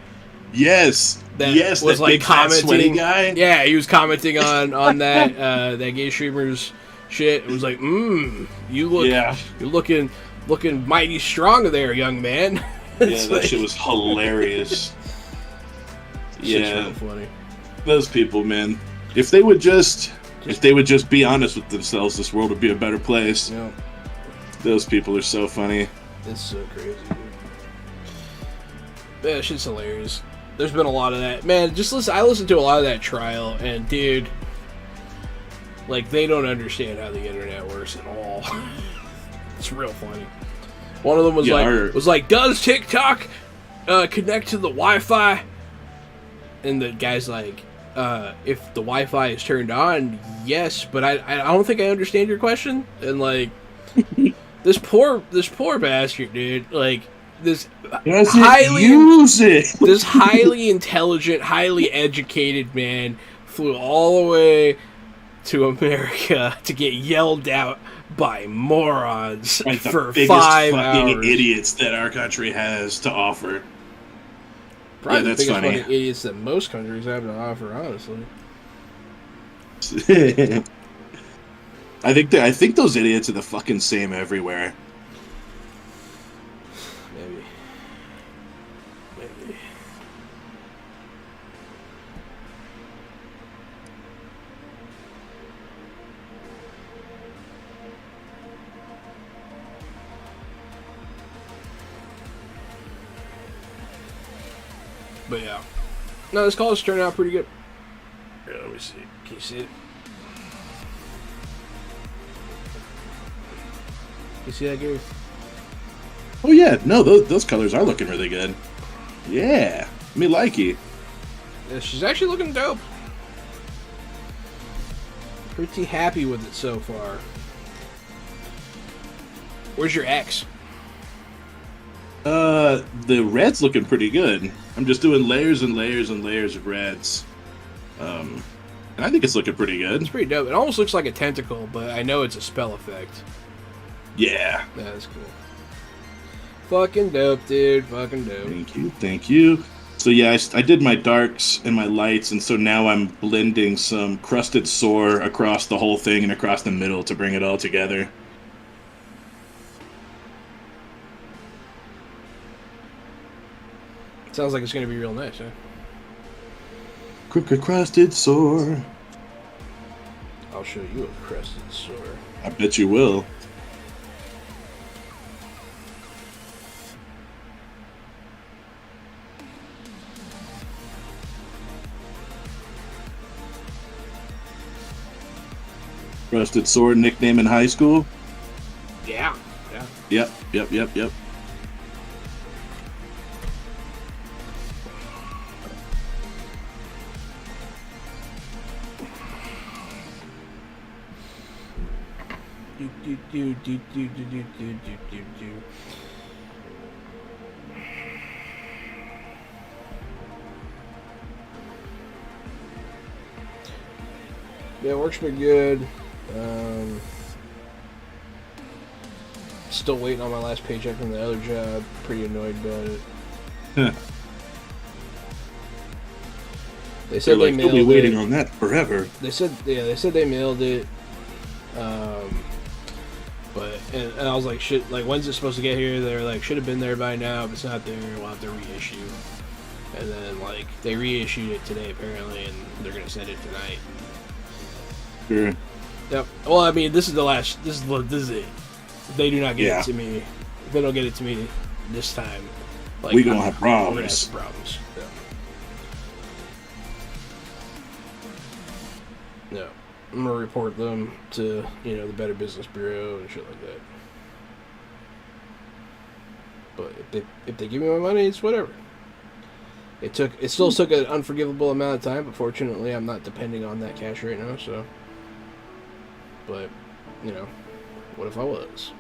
Yes. That yes, was that like big fat sweaty commenting. guy. Yeah, he was commenting on that that gay streamers shit. It was like, you're looking mighty strong there, young man. Yeah, It's that like- shit was hilarious. Shit's Yeah, real funny. those people, man. If they would just be honest with themselves, this world would be a better place. Yeah, Those people are so funny. it's so crazy. Dude. Yeah, shit's hilarious. There's been a lot of that. Man, just listen. I listened to a lot of that trial, and dude, like, they don't understand how the internet works at all. It's real funny. One of them was like, does TikTok connect to the Wi-Fi? And the guy's like, if the Wi-Fi is turned on, yes, but I don't think I understand your question. And like, this poor bastard, dude, like, this this highly intelligent, highly educated man flew all the way to America to get yelled out by morons Like the for biggest 5 fucking hours. idiots that our country has to offer. Probably Yeah, the that's biggest funny. fucking idiots that most countries have to offer, honestly. I think those idiots are the fucking same everywhere. Maybe. But yeah. No, this call is turning out pretty good. Here, let me see. Can you see it? You see that, Gary? Oh yeah, no, those colors are looking really good. Yeah, me likey. Yeah, she's actually looking dope. Pretty happy with it so far. Where's your X? The red's looking pretty good. I'm just doing layers and layers and layers of reds. And I think it's looking pretty good. It's pretty dope. It almost looks like a tentacle, but I know it's a spell effect. Yeah. That's cool. Fucking dope, dude. Fucking dope. Thank you, thank you. So yeah, I did my darks and my lights, and so now I'm blending some crusted soar across the whole thing and across the middle to bring it all together. Sounds like it's gonna be real nice, huh? Crusted soar. I'll show you a crested soar. I bet you will. Crusted sword nickname in high school. Yeah. Yeah. Yep. Do. Yeah, it works pretty good. Still waiting on my last paycheck from the other job. Pretty annoyed about it. Huh. They said They're they like, mailed you'll be waiting it. on that forever. They said they mailed it. But and I was like, shit. Like, when's it supposed to get here? They were like, should have been there by now. If it's not there, we'll have to reissue. And then like they reissued it today apparently, and they're gonna send it tonight. Sure. Yep. Well, I mean, this is the last. This is it. If they do not get Yeah. it to me, if they don't get it to me this time, like We gonna have we're gonna have problems. some problems. Yeah. Yeah. I'm gonna report them to the Better Business Bureau and shit like that. But if they give me my money, it's whatever. It still took an unforgivable amount of time, but fortunately, I'm not depending on that cash right now. So, but what if I was?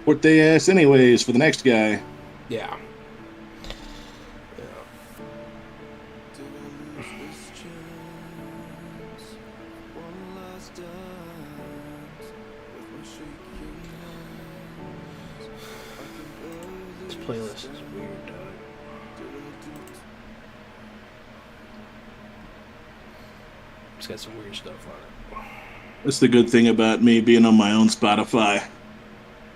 What they ask anyways for the next guy. Yeah. This playlist is weird, dog. It's got some weird stuff on it. That's the good thing about me being on my own Spotify.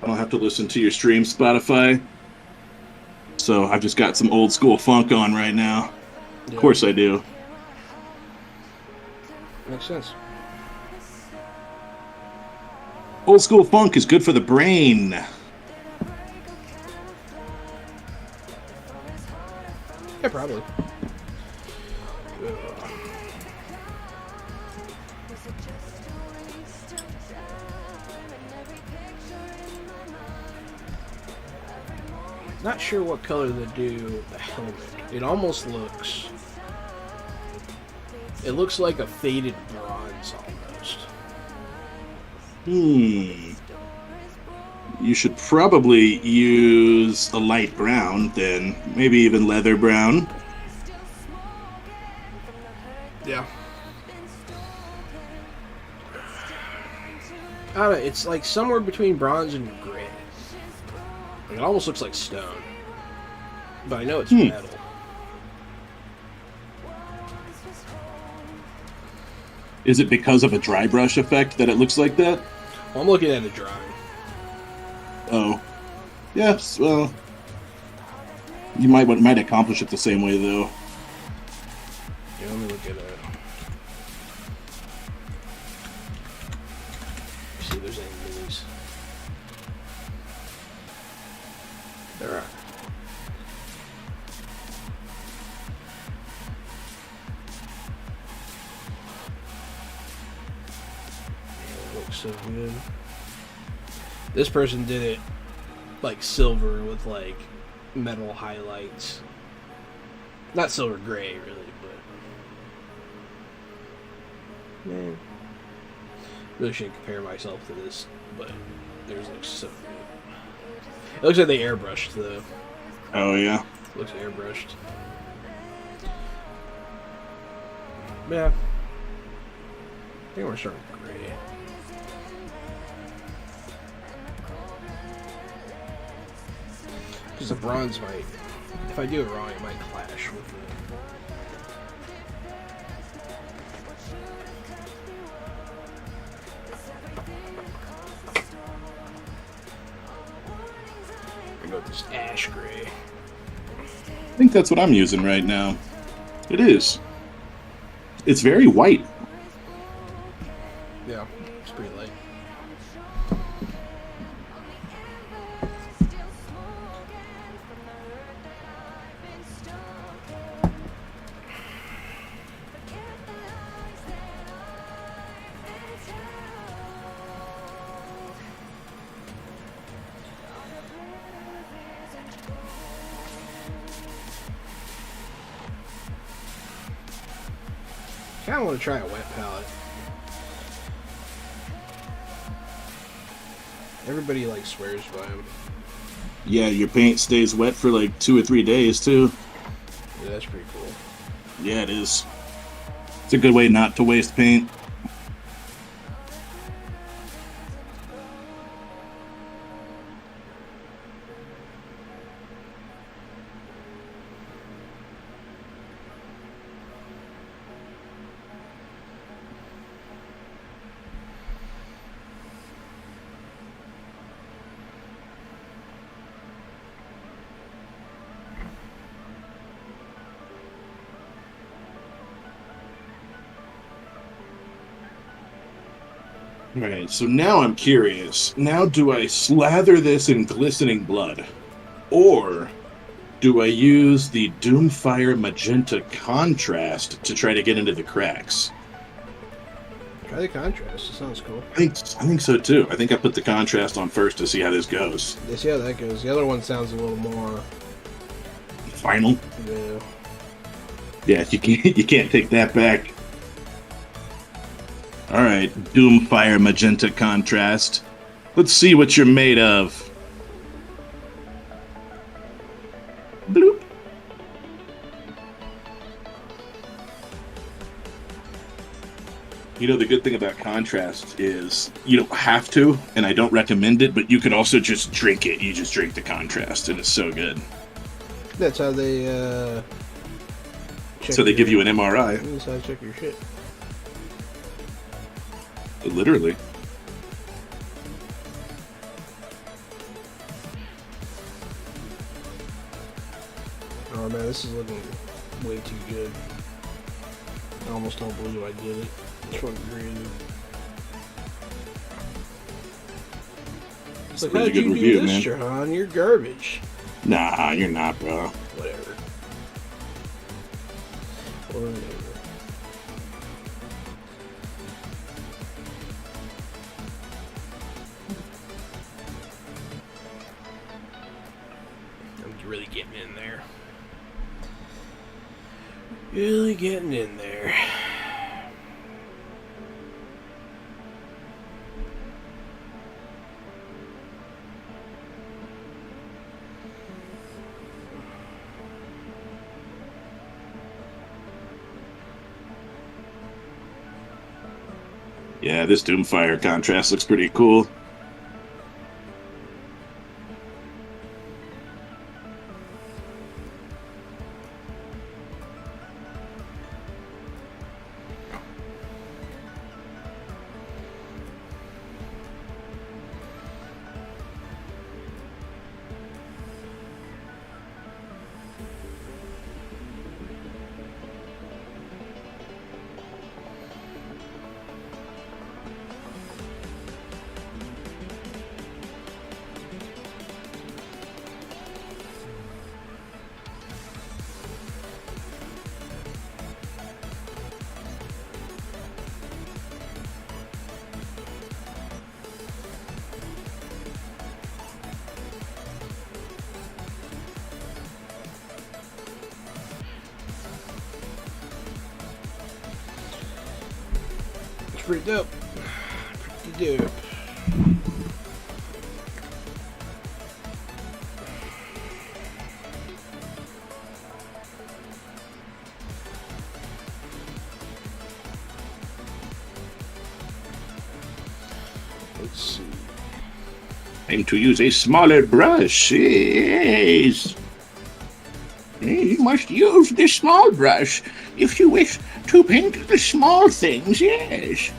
I don't have to listen to your stream Spotify. So I've just got some old school funk on right now. Yeah. Of course I do. Makes sense. Old school funk is good for the brain. Yeah, probably. Not sure what color they do the helmet. It almost looks... It looks like a faded bronze almost. You should probably use a light brown then. Maybe even leather brown. Yeah. I don't know, it's like somewhere between bronze and gray. Like, it almost looks like stone. But I know it's metal. Is it because of a dry brush effect that it looks like that? Well, I'm looking at a drawing. Oh. Yes, well... You might accomplish it the same way, though. Yeah, let me look at it. See if there's any minis. There are. Yeah, it looks so good. This person did it like silver with like metal highlights. Not silver gray, really, but man, really shouldn't compare myself to this, but theirs looks so good. It looks like they airbrushed though. Oh yeah. Looks airbrushed. Yeah. I think we're starting with gray. Because the bronze might, if I do it wrong, it might clash with it. I go with this ash gray. I think that's what I'm using right now. It is. It's very white. Yeah, it's pretty light. I kind of want to try a wet palette. Everybody like swears by them. Yeah, your paint stays wet for like 2 or 3 days too. Yeah, that's pretty cool. Yeah, it is. It's a good way not to waste paint. Alright, so now I'm curious. Now do I slather this in glistening blood? Or do I use the Doomfire Magenta contrast to try to get into the cracks? Try the contrast. It sounds cool. I think so too. I think I put the contrast on first to see how this goes. Let's see how that goes. The other one sounds a little more. Final? Yeah. Yeah, you can't take that back. Alright, Doomfire Magenta contrast. Let's see what you're made of. Bloop. You know, the good thing about contrast is you don't have to, and I don't recommend it, but you can also just drink it. You just drink the contrast, and it's so good. That's how they, So they give you an MRI. That's how they check your shit. Literally. Oh man, this is looking way too good. I almost don't believe I did it. It's fucking crazy. It's a Like, really how'd good you review, do this, man. Jahan? You're garbage. Nah, you're not, bro. Whatever. Whatever. I'm really getting in there. Really getting in there. Yeah, this Doomfire contrast looks pretty cool. pretty dope. Pretty dope. Let's see. Time to use a smaller brush. Yes. You must use the small brush if you wish to paint the small things, yes.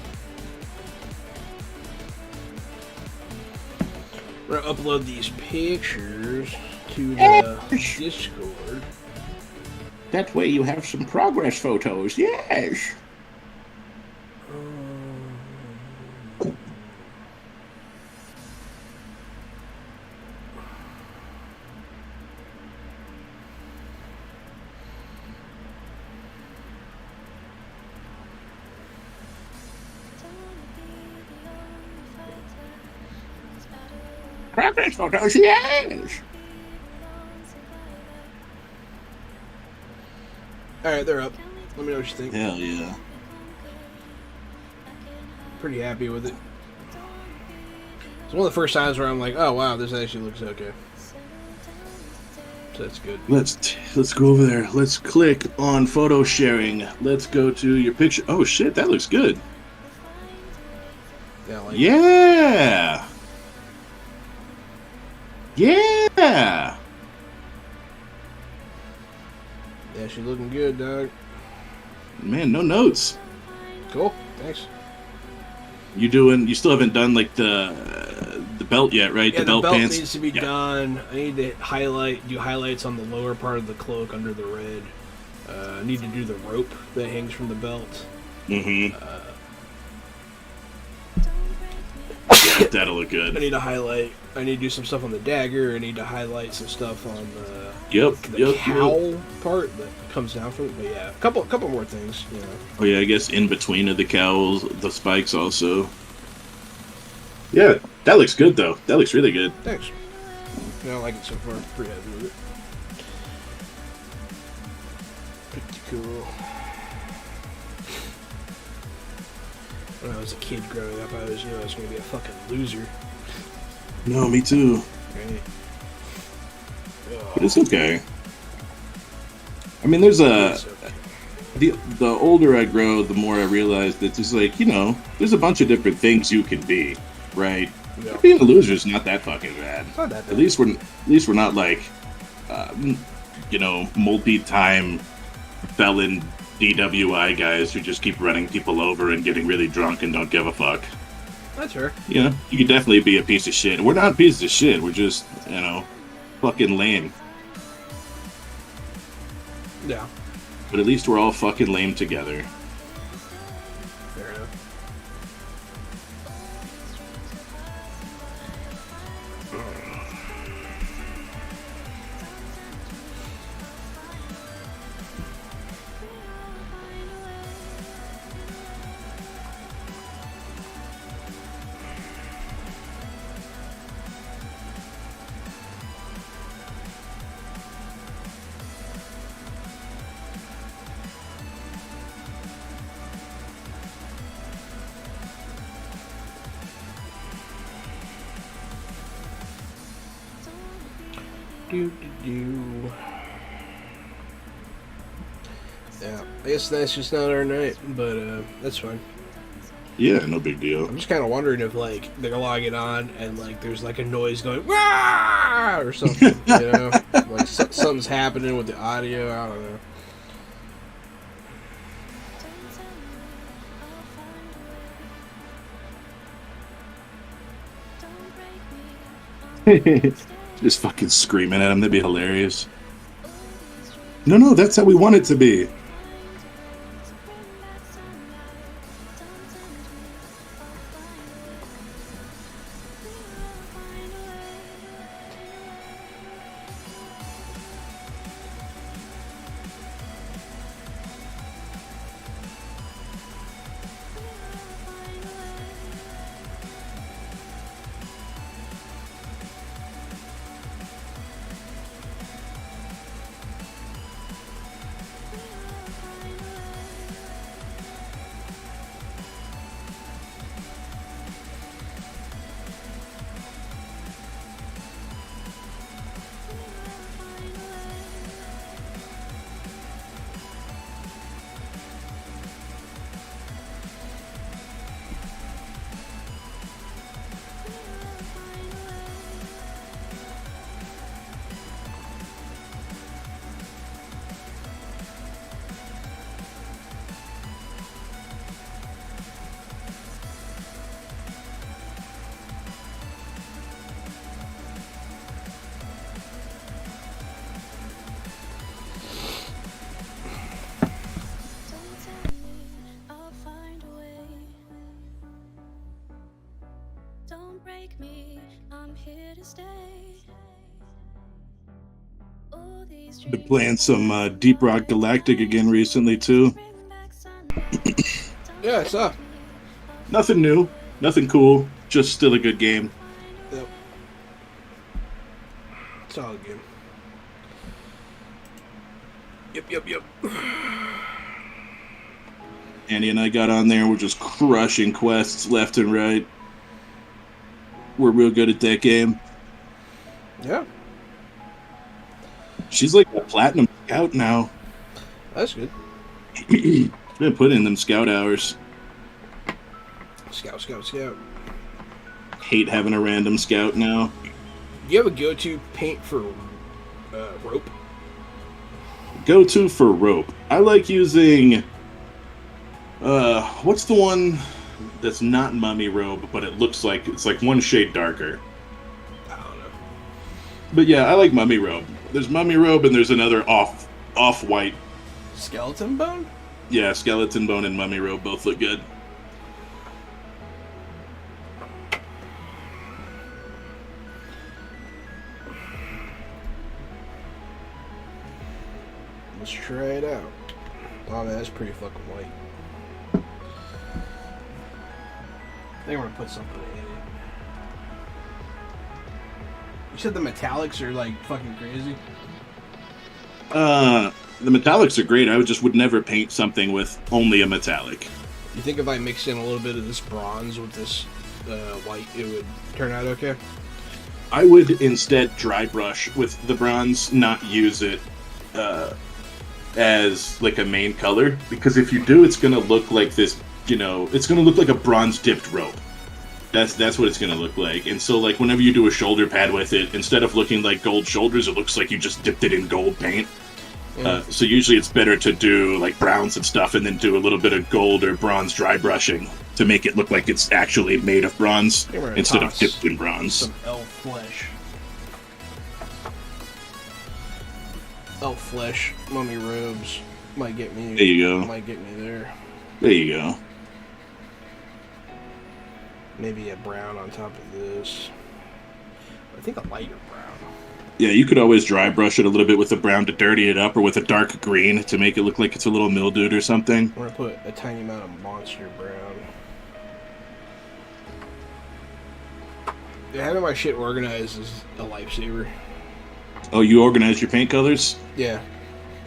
We're gonna upload these pictures to the Discord. That way you have some progress photos, yes. Progress photos, yes. Alright, they're up. Let me know what you think. Hell yeah. Pretty happy with it. It's one of the first times where I'm like, oh wow, this actually looks okay. So that's good. Let's go over there. Let's click on photo sharing. Let's go to your picture. Oh shit, that looks good. Yeah, like Yeah. Yeah. yeah, she's looking good, dog. Man, no notes. Cool. Thanks. You still haven't done like the belt yet, right? Yeah, the belt pants needs to be done. I need to do highlights on the lower part of the cloak under the red. I need to do the rope that hangs from the belt. Mm-hmm. That'll look I good. need to highlight. I need to do some stuff on the dagger. I need to highlight some stuff on the Yep. cowl part that comes down from it. But yeah, a couple more things. You know. Oh yeah, I guess in between of the cowls, the spikes also. Yeah, that looks good though. That looks really good. Thanks. Yeah, I like it so far. Pretty happy with it. Pretty cool. When I was a kid growing up, I always knew I was going to be a fucking loser. No, me too. Right? But it's okay. I mean, there's It's okay. the older I grow, the more I realize that it's like, there's a bunch of different things you can be, right? Yeah. Being a loser is not that fucking bad. It's not that bad. At least we're not like, multi-time felon DWI guys who just keep running people over and getting really drunk and don't give a fuck. That's fair. You could definitely be a piece of shit. We're not pieces of shit. We're just, fucking lame. Yeah. But at least we're all fucking lame together. Fair enough. Do. Yeah, I guess that's just not our night, but that's fine. Yeah, no big deal. I'm just kind of wondering if like they're logging on and like there's like a noise going Wah! Or something, like something's happening with the audio. I don't know. Just fucking screaming at him. That'd be hilarious. No, that's how we want it to be. break me, I'm here to stay. All these Been playing some Deep Rock Galactic again recently too. Yeah, I saw. Nothing new, nothing cool, just still a good game. Yep. Solid game. Yep. Andy and I got on there. We're just crushing quests left and right. We're real good at that game. Yeah, She's like a platinum scout now. that's good. Been putting in them scout hours. Scout. Hate having a random scout now. Do you have a go-to paint for rope? Go-to for rope. I like using... what's the one that's not mummy robe, but it looks like it's like one shade darker? I don't know. But yeah, I like mummy robe. There's mummy robe and there's another off-white. Skeleton bone? Yeah, skeleton bone and mummy robe both look good. Let's try it out. Oh man, that's pretty fucking white. I think I'm gonna put something in it. You said the metallics are like fucking crazy? The metallics are great. Would never paint something with only a metallic. You think if I mix in a little bit of this bronze with this white, it would turn out okay? I would instead dry brush with the bronze, not use it as like a main color, because if you do, it's gonna look like this. It's gonna look like a bronze dipped rope. That's what it's gonna look like. And so, like, whenever you do a shoulder pad with it, instead of looking like gold shoulders, it looks like you just dipped it in gold paint. Yeah. So usually it's better to do like browns and stuff, and then do a little bit of gold or bronze dry brushing to make it look like it's actually made of bronze Yeah, we're gonna instead of toss dipped in bronze. Some elf flesh. Elf flesh, mummy robes. Might get me. There you go. Might get me there. There you go. Maybe a brown on top of this. I think a lighter brown. Yeah, you could always dry brush it a little bit with a brown to dirty it up, or with a dark green to make it look like it's a little mildewed or something. I'm gonna put a tiny amount of monster brown. Yeah, having my shit organized is a lifesaver. Oh, you organize your paint colors? Yeah,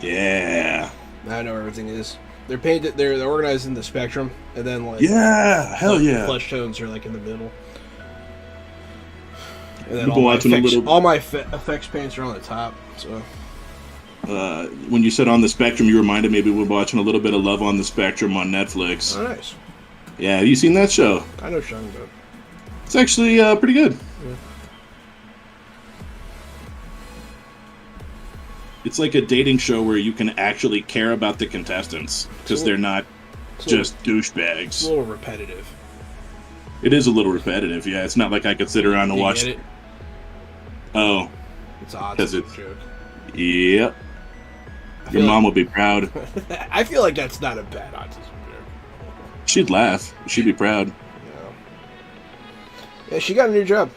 Yeah. I know where everything is. They're painted. They're organized in the spectrum, and then like Yeah, hell yeah. flesh tones are like in the middle. And then We've been watching a little- all my effects paints are on the top. So When you said on the spectrum, you reminded me we were watching a little bit of Love on the Spectrum on Netflix. oh, nice. Yeah, have you seen that show? I know Sean about. It's actually pretty good. Yeah. It's like a dating show where you can actually care about the contestants because Cool. they're not It's just It's a douchebags. little repetitive. It is a little repetitive, yeah. It's not like I could sit around and You watch. get it? Oh, It's odd. 'Cause It's a it's- joke. yep. I Your feel mom will be proud. I feel like that's not a bad autism joke. She'd laugh. She'd be proud. You know? Yeah, she got a new job.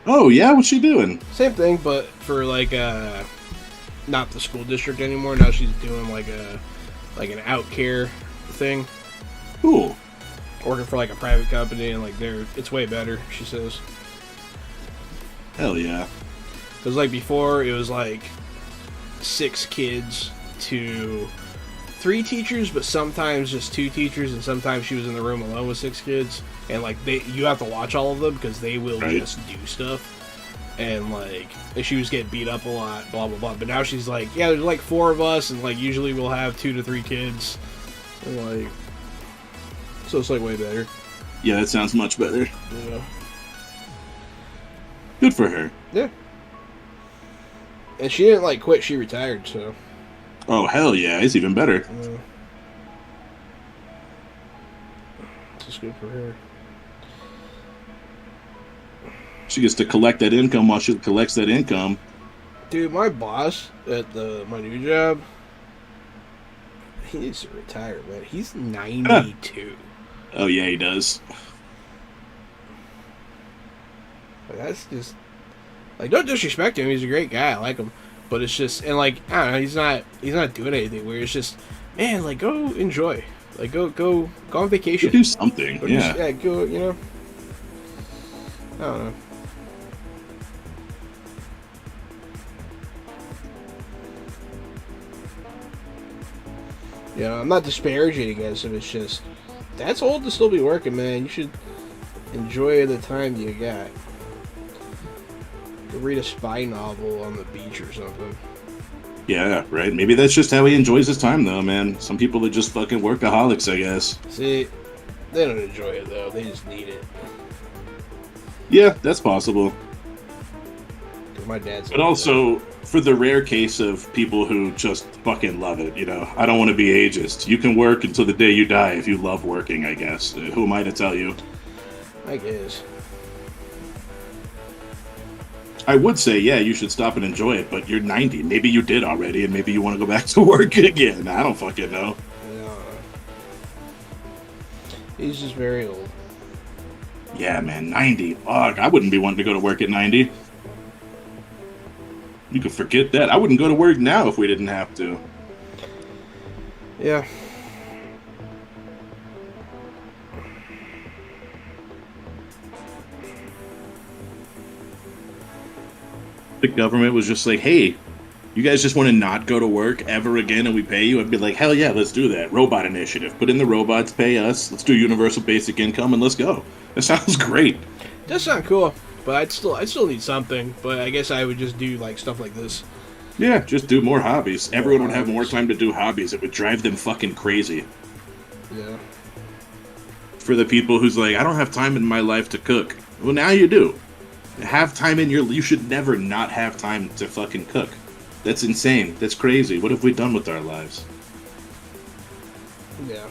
Oh yeah, what's she doing? Same thing, but for like not the school district anymore. Now she's doing like an out care thing, Cool. working for like a private company, and like it's way better. She says. Hell yeah. Because like before, it was like 6 kids to 3 teachers, but sometimes just 2 teachers, and sometimes she was in the room alone with 6 kids, and like you have to watch all of them because they will Right. just do stuff, and like she was getting beat up a lot, blah blah blah. But now she's like, yeah, there's like 4 of us, and like usually we'll have 2 to 3 kids, and like so it's like way better, Yeah, that sounds much better. you know? Good for her. Yeah. And she didn't like quit; she retired, so. Oh hell yeah, it's even better. It's good for her. She gets to collect that income while she collects that income. Dude, my boss at my new job, he needs to retire, man. He's 92. Oh yeah, he does. Like, that's just like, don't disrespect him. He's a great guy. I like him, but it's just, and like, I don't know. He's not doing anything. Where it's just, man, like, go enjoy. Like, go on vacation. Do something. Go Yeah. go. You know. I don't know. Yeah, I'm not disparaging against him. It's just that's old to still be working, man. You should enjoy the time you got. Go read a spy novel on the beach or something. Yeah, right. Maybe that's just how he enjoys his time, though, man. Some people are just fucking workaholics, I guess. See, they don't enjoy it though. They just need it. Yeah, that's possible. 'Cause my dad's. But also, for the rare case of people who just fucking love it, you know, I don't want to be ageist. You can work until the day you die if you love working, I guess. Who am I to tell you? I guess. I would say, yeah, you should stop and enjoy it, but you're 90. Maybe you did already, and maybe you want to go back to work again. I don't fucking know. Yeah. He's just very old. Yeah, man, 90. Fuck, I wouldn't be wanting to go to work at 90. You could forget that. I wouldn't go to work now if we didn't have to. Yeah. The government was just like, hey, you guys just want to not go to work ever again and we pay you? I'd be like, hell yeah, let's do that. Robot initiative. Put in the robots, pay us. Let's do universal basic income and let's go. That sounds great. Does sound cool, but I'd still need something. But I guess I would just do like stuff like this. Yeah, just do more hobbies. Everyone would have more time to do hobbies. It would drive them fucking crazy. Yeah. For the people who's like, I don't have time in my life to cook. Well, now you do. Have time in you should never not have time to fucking cook. That's insane. That's crazy. What have we done with our lives? Yeah.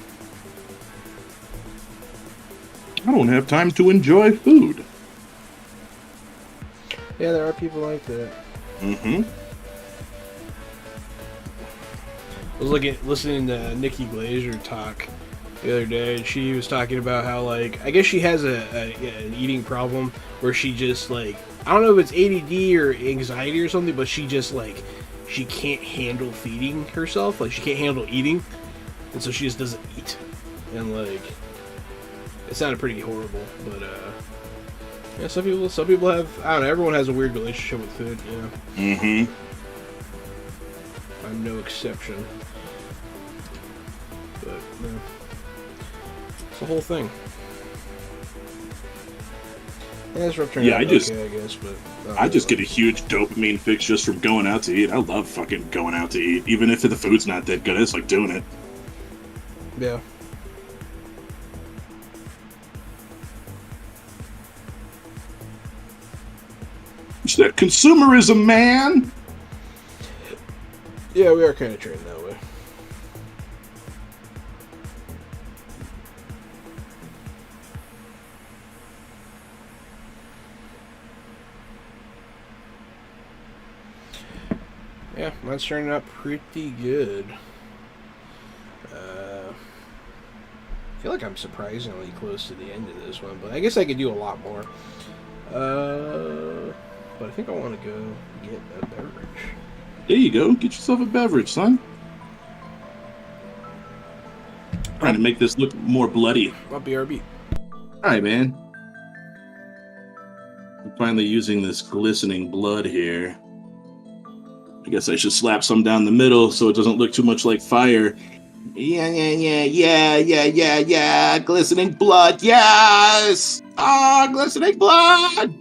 I don't have time to enjoy food. Yeah, there are people like that. Mm-hmm. I was listening to Nikki Glazer talk the other day, and she was talking about how, like, I guess she has an eating problem where she just, like, I don't know if it's ADD or anxiety or something, but she just, like, she can't handle feeding herself. Like, she can't handle eating, and so she just doesn't eat. And, like, it sounded pretty horrible, but, yeah, some people have, I don't know, everyone has a weird relationship with food, you know? Mm-hmm. I'm no exception. But, no. It's the whole thing. Yeah, this turned Yeah, out I just but I just get a huge dopamine fix just from going out to eat. I love fucking going out to eat. Even if the food's not that good, I just like doing it. Yeah. It's that consumerism, man. Yeah, we are kind of trained that way. Yeah, mine's turning out pretty good. I feel like I'm surprisingly close to the end of this one, but I guess I could do a lot more. But I think I want to go get a beverage. There you go. Get yourself a beverage, son. Trying to make this look more bloody. I'll BRB. Alright, man. I'm finally using this glistening blood here. I guess I should slap some down the middle so it doesn't look too much like fire. Yeah. Glistening blood, yes! Ah, glistening blood!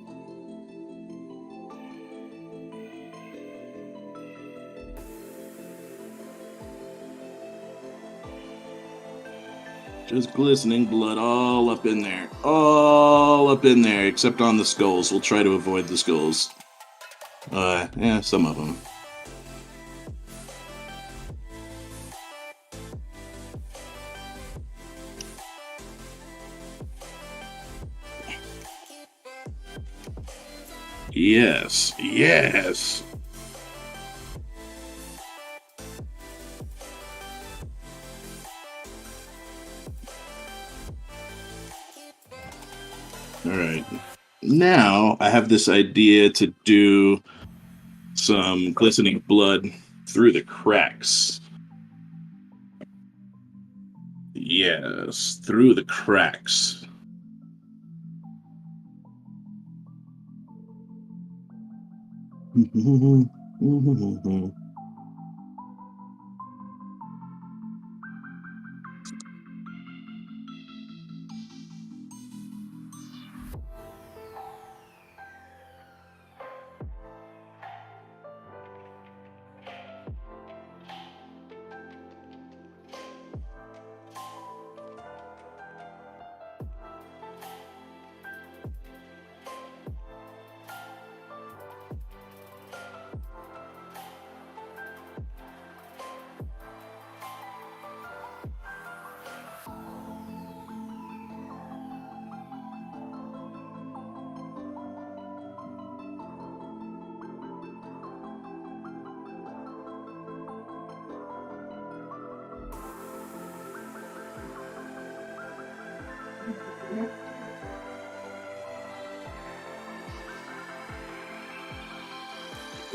Just glistening blood all up in there. All up in there, except on the skulls. We'll try to avoid the skulls. Yeah, some of them. Yes. All right. now I have this idea to do some glistening blood through the cracks. Yes, through the cracks.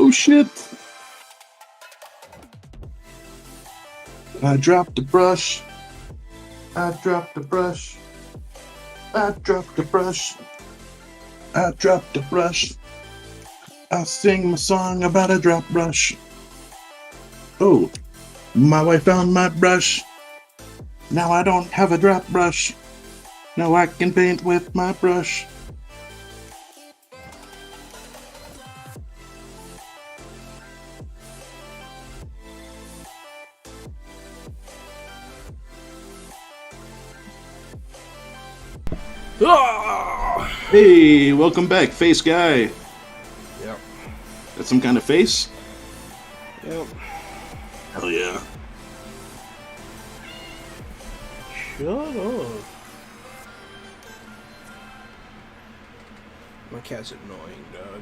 Oh shit! I dropped the brush. I dropped the brush. I dropped the brush. I dropped the brush. I'll sing my song about a drop brush. Oh, my wife found my brush. Now I don't have a drop brush. Now I can paint with my brush. Ah! Hey, welcome back, face guy. Yep. That's some kind of face? Yep. Hell yeah. Shut up. My cat's annoying, dog.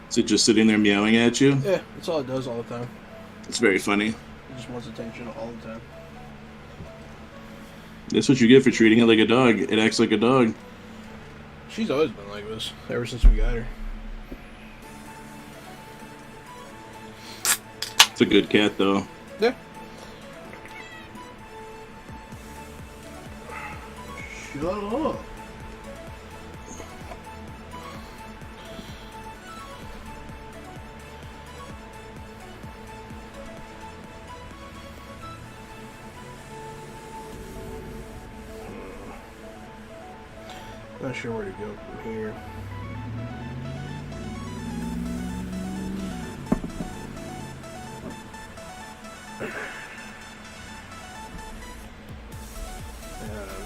Is it just sitting there meowing at you? Yeah, that's all it does all the time. It's very funny. It just wants attention all the time. That's what you get for treating it like a dog. It acts like a dog. She's always been like this, ever since we got her. It's a good cat, though. Yeah. Shut up. Not sure where to go from here.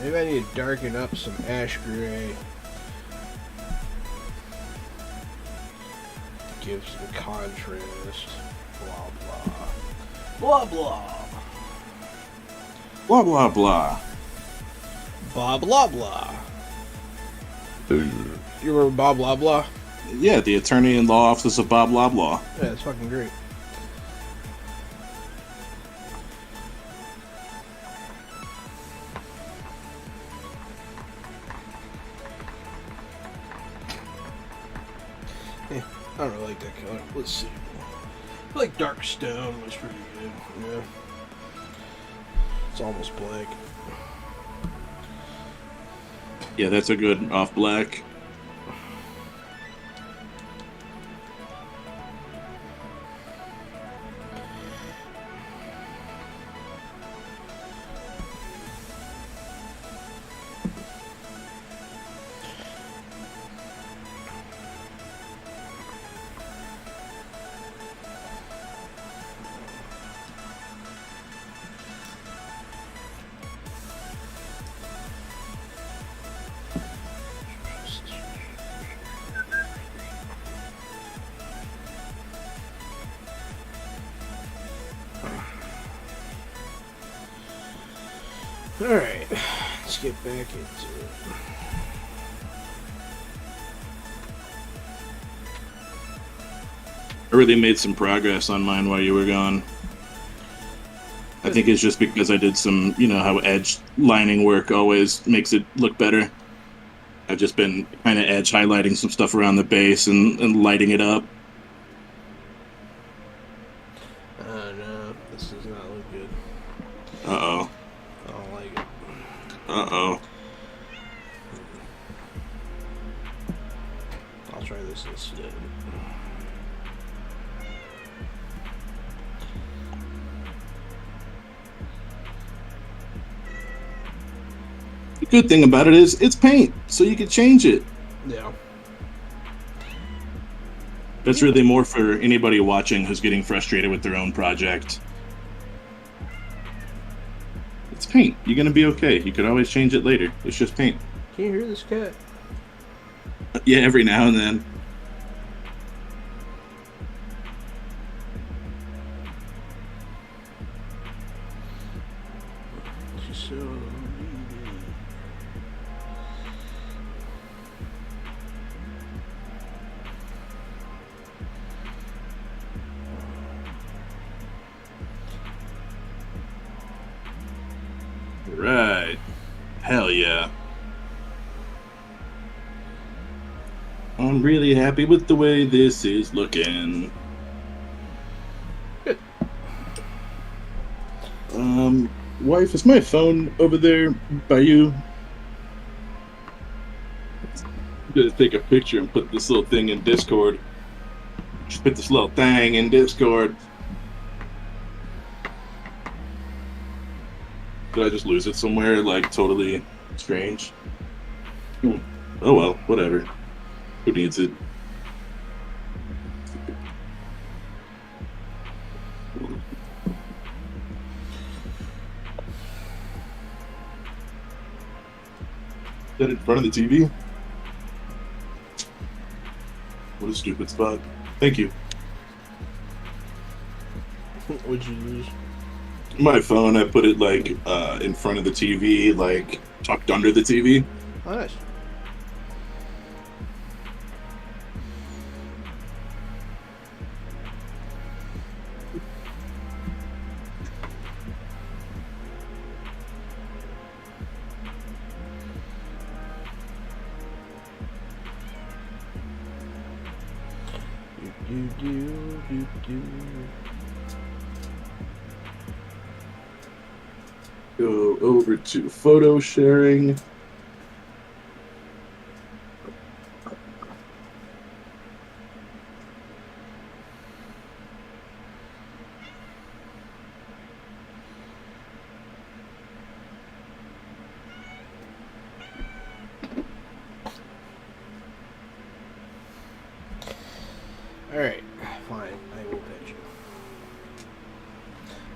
Maybe I need to darken up some ash gray. Give some contrast. Blah blah. Blah blah. Blah, blah, blah. Blah blah blah. You remember Bob Blah Blah? Yeah, the attorney in law office of Bob Loblaw. Yeah, it's fucking great. Yeah, I don't really like that color. Let's see. I like dark stone was pretty good. Yeah. It's almost black. Yeah, that's a good off black. Alright, let's get back into it. I really made some progress on mine while you were gone. I I think it's just because I did some, how edge lining work always makes it look better. I've just been kind of edge highlighting some stuff around the base and lighting it up. No, this does not look good. Uh-oh. I don't like it. Uh-oh. I'll try this instead. The good thing about it is it's paint, so you can change it. Yeah. That's really more for anybody watching who's getting frustrated with their own project. It's paint. You're going to be okay. You can always change it later. It's just paint. Can you hear this cat? Yeah, every now and then. She's so needy. Right. Hell yeah. I'm really happy with the way this is looking. Good. Wife, is my phone over there by you? I'm gonna take a picture and put this little thing in Discord. Just put this little thing in Discord. Did I just lose it somewhere, like, totally strange? Oh well, whatever. Who needs it? Is that in front of the TV? What a stupid spot. Thank you. What'd you lose? My phone, I put it, like, in front of the TV, like, tucked under the TV. Oh, nice. Do. Go over to photo sharing. Alright, fine. I will pet you.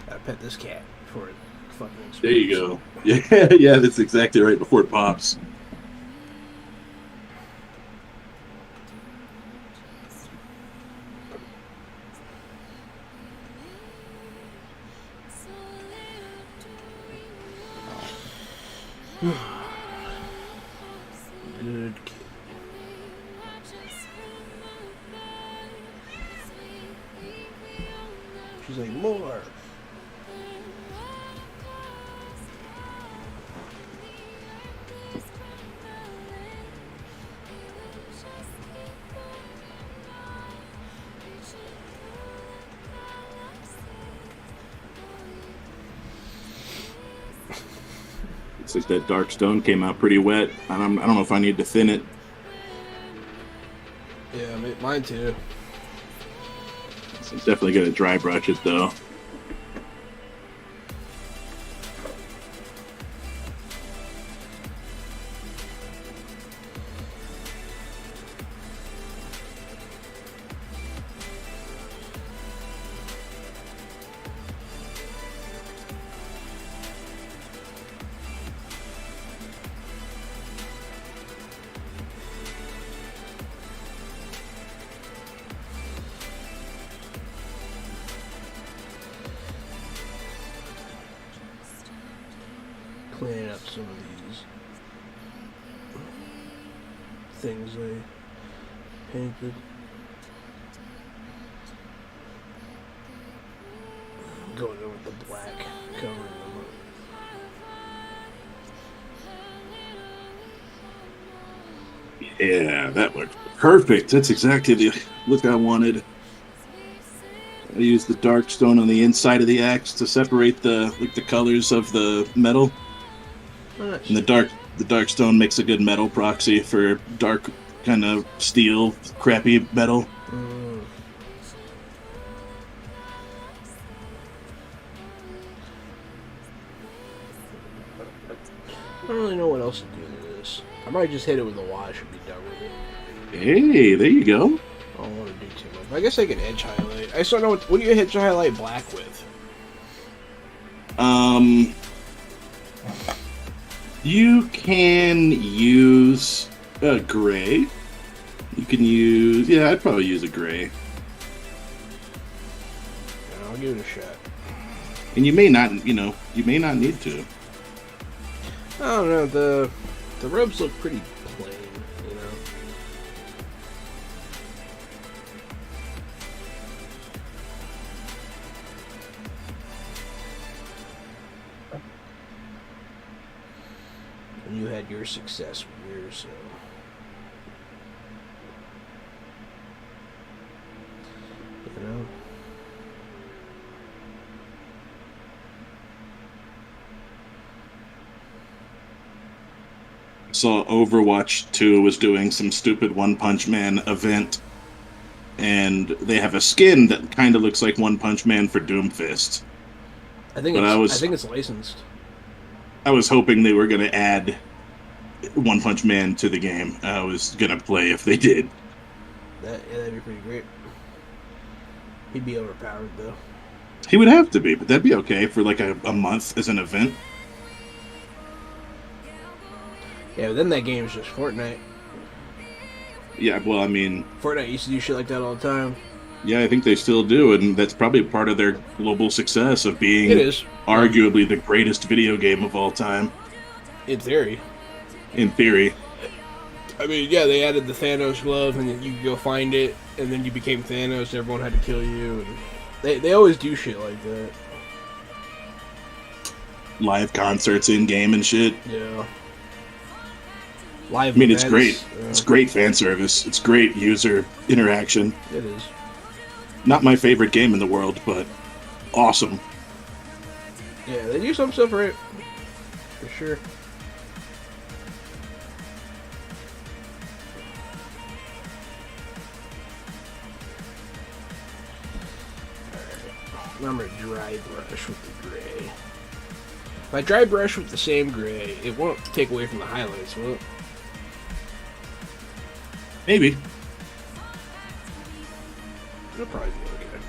Gotta pet this cat before it fucking explodes. There you go. Yeah, that's exactly right before it pops. Good kid. She's like, more. Looks like that dark stone came out pretty wet. I don't know if I need to thin it. Yeah, mine too. So I'm definitely gonna dry brush it though. Cleaning up some of these things they painted. Going over the black color. Yeah, that worked perfect. That's exactly the look I wanted. I used the dark stone on the inside of the axe to separate the colors of the metal, Nice. and the dark stone makes a good metal proxy for dark kind of steel, crappy metal. Mm. I don't really know what else to do with this. I might just hit it with a wash and be done with it. Hey, there you go. I don't want to do too much. I guess I can edge highlight. I just don't know what do you edge highlight black with? You can use a gray. You can use, yeah, I'd probably use a gray. Yeah, I'll give it a shot. And you may not, you may not need to. I don't know. The robes look pretty plain, you know. And you had your success with yours, so. You know. Saw Overwatch 2 was doing some stupid One Punch Man event, and they have a skin that kind of looks like One Punch Man for Doomfist. I think But I think it's licensed. I was hoping they were going to add One Punch Man to the game. I was going to play if they did. That'd be pretty great. He'd be overpowered though. He would have to be, but that'd be okay for like a month as an event. Yeah, but then that game's just Fortnite. Yeah, well, I mean, Fortnite used to do shit like that all the time. yeah, I think they still do, and that's probably part of their global success of being It is. arguably the greatest video game of all time, In theory. in theory. I mean, yeah, they added the Thanos glove, and then you could go find it, and then you became Thanos, and everyone had to kill you. And they always do shit like that. Live concerts in game and shit. Yeah. Live I mean, it's events, great. It's great fan service. It's great user interaction. It is. Not my favorite game in the world, but awesome. Yeah, they do some stuff right. For sure. Alright. I'm gonna dry brush with the gray. If I dry brush with the same gray, it won't take away from the highlights, will it? Maybe. It'll probably be okay.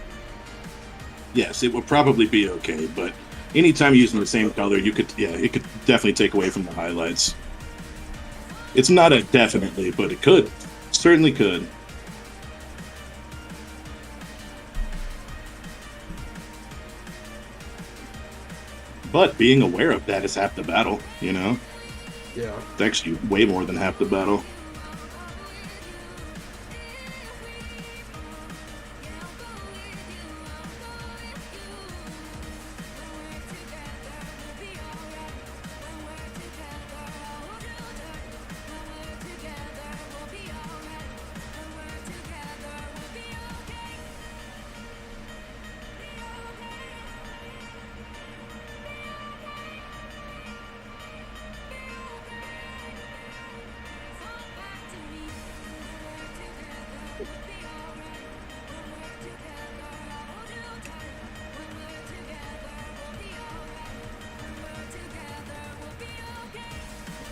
Yes, it would probably be okay, but anytime using the same color, it could definitely take away from the highlights. It's not a definitely, but it could. Certainly could. But being aware of that is half the battle, you know? Yeah. It's actually way more than half the battle.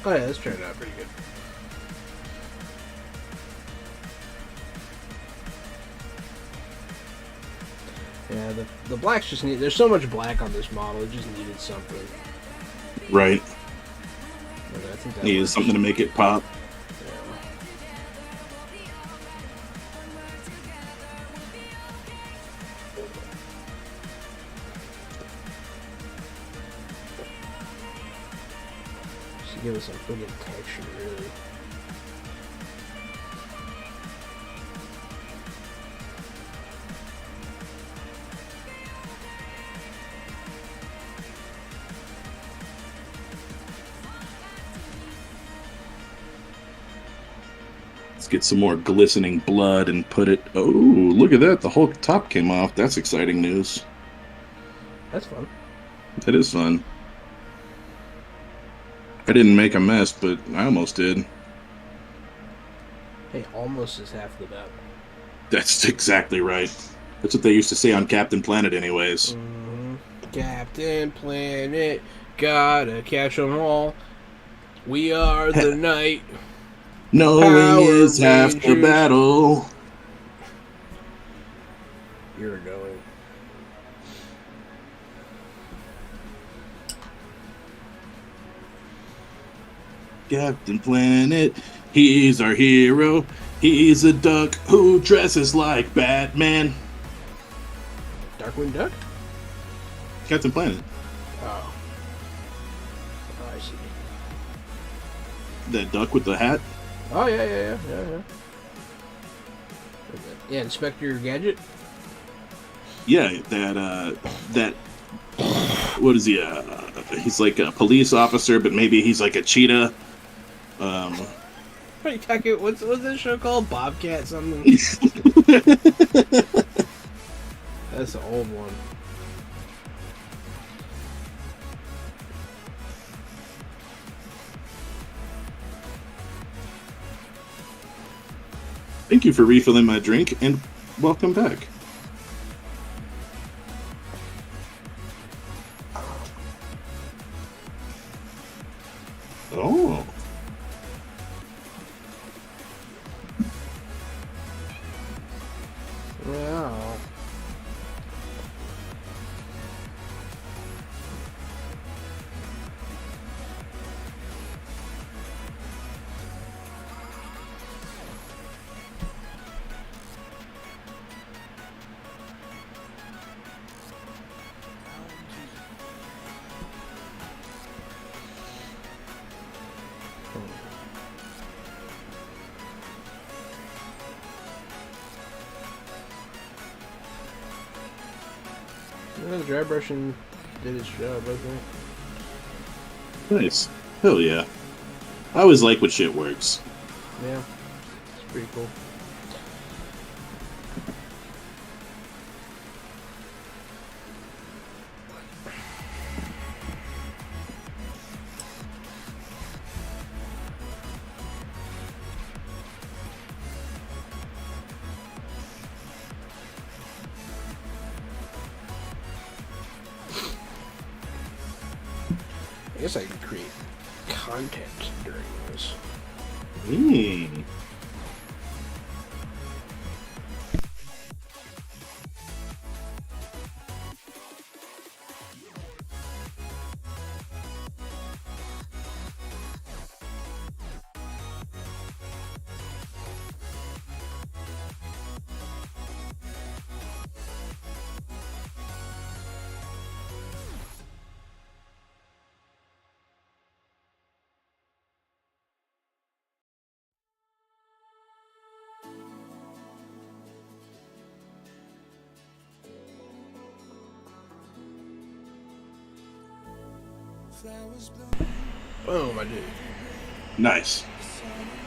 Oh yeah, this turned out pretty good. Yeah, the blacks just need. There's so much black on this model. It just needed something. Right. And I think that Needed works. something to make it pop. Yeah. Just to give it some friggin' texture, really. Let's get some more glistening blood and put it... Oh, look at that. The whole top came off. That's exciting news. That's fun. That is fun. I didn't make a mess, but I almost did. Hey, almost is half the battle. That's exactly right. That's what they used to say on Captain Planet anyways. Captain Planet, gotta catch 'em all. We are the night. Knowing Power is half the Rangers. battle. You're going. Captain Planet, he's our hero. He's a duck who dresses like Batman. Darkwing Duck? Captain Planet. Oh. Oh, I see. That duck with the hat. Oh, yeah. Yeah, Inspector Gadget? Yeah, that what is he? He's like a police officer, but maybe he's like a cheetah. What are you talking? What's this show called? Bobcat something? That's the old one. Thank you for refilling my drink, and welcome back. Oh. Wow. Yeah, the dry brushing did its job, I think. Nice. Hell yeah. I always like when shit works. Yeah, it's pretty cool. I guess I could create content during this. Hmm. Boom, I did. Nice.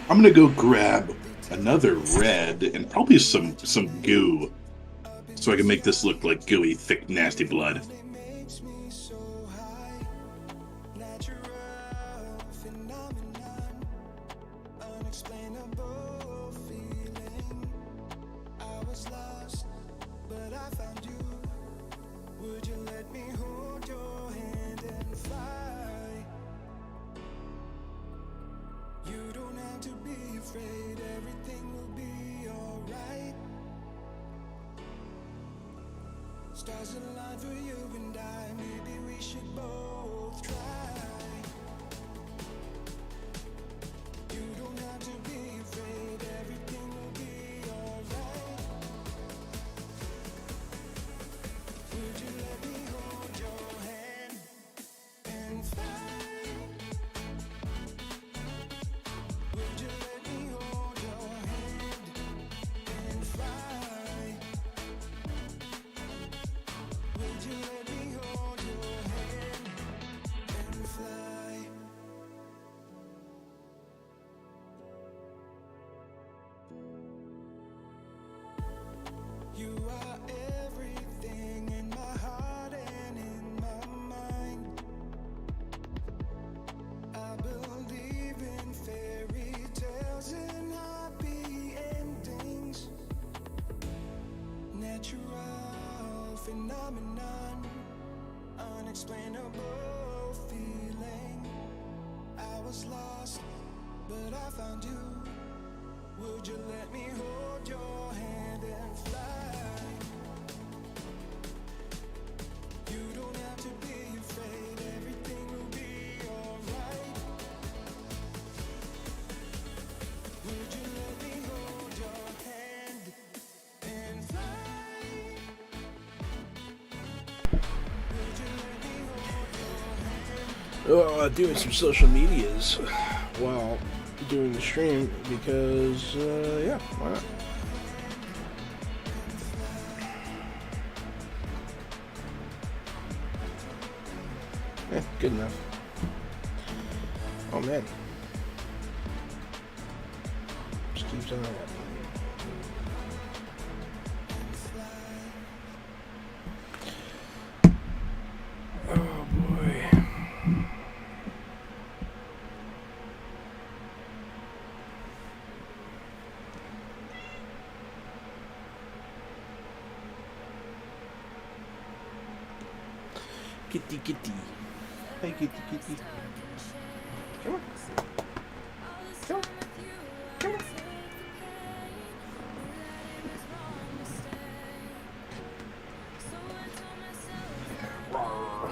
I'm gonna go grab another red and probably some goo, so I can make this look like gooey, thick, nasty blood. Stars align for you and I. Maybe we should both try. You don't have to be afraid. Everything will be alright. Would you let me hold your hand and fly? Would you let me hold your hand and fly? Would you let me hold your hand and was lost, but I found you. Would you let me hold your hand and fly? You don't have to be afraid, everything will be alright. Would you let me hold your hand and fly? Would you let me hold your hand? Doing some social medias while doing the stream because, yeah, why not? Yeah, good enough. Oh man. Just keeps on happening. Oh boy. Kitty kitty. Hey kitty kitty. Come on. Come on. Come on. Rawr.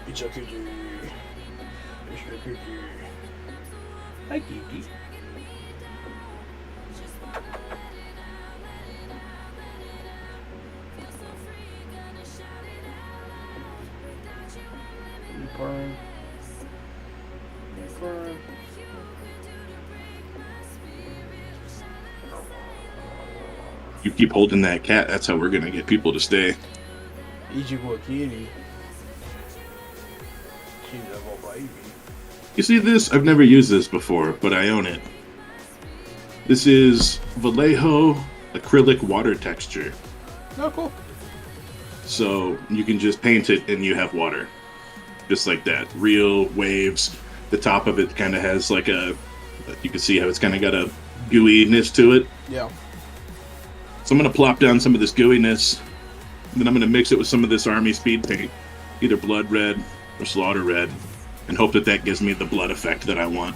It's a kitty. It's a kitty. Hi kitty. Purring. Purring. You keep holding that cat, that's how we're gonna get people to stay. Ichigo kitty. She's a little baby. You see this? I've never used this before, but I own it. This is Vallejo acrylic water texture. Oh, cool. So you can just paint it and you have water. Just like that. Real waves. The top of it kind of has like a... You can see how it's kind of got a gooiness to it. Yeah. So I'm going to plop down some of this gooiness. And then I'm going to mix it with some of this Army Speed paint. Either Blood Red or Slaughter Red. And hope that that gives me the blood effect that I want.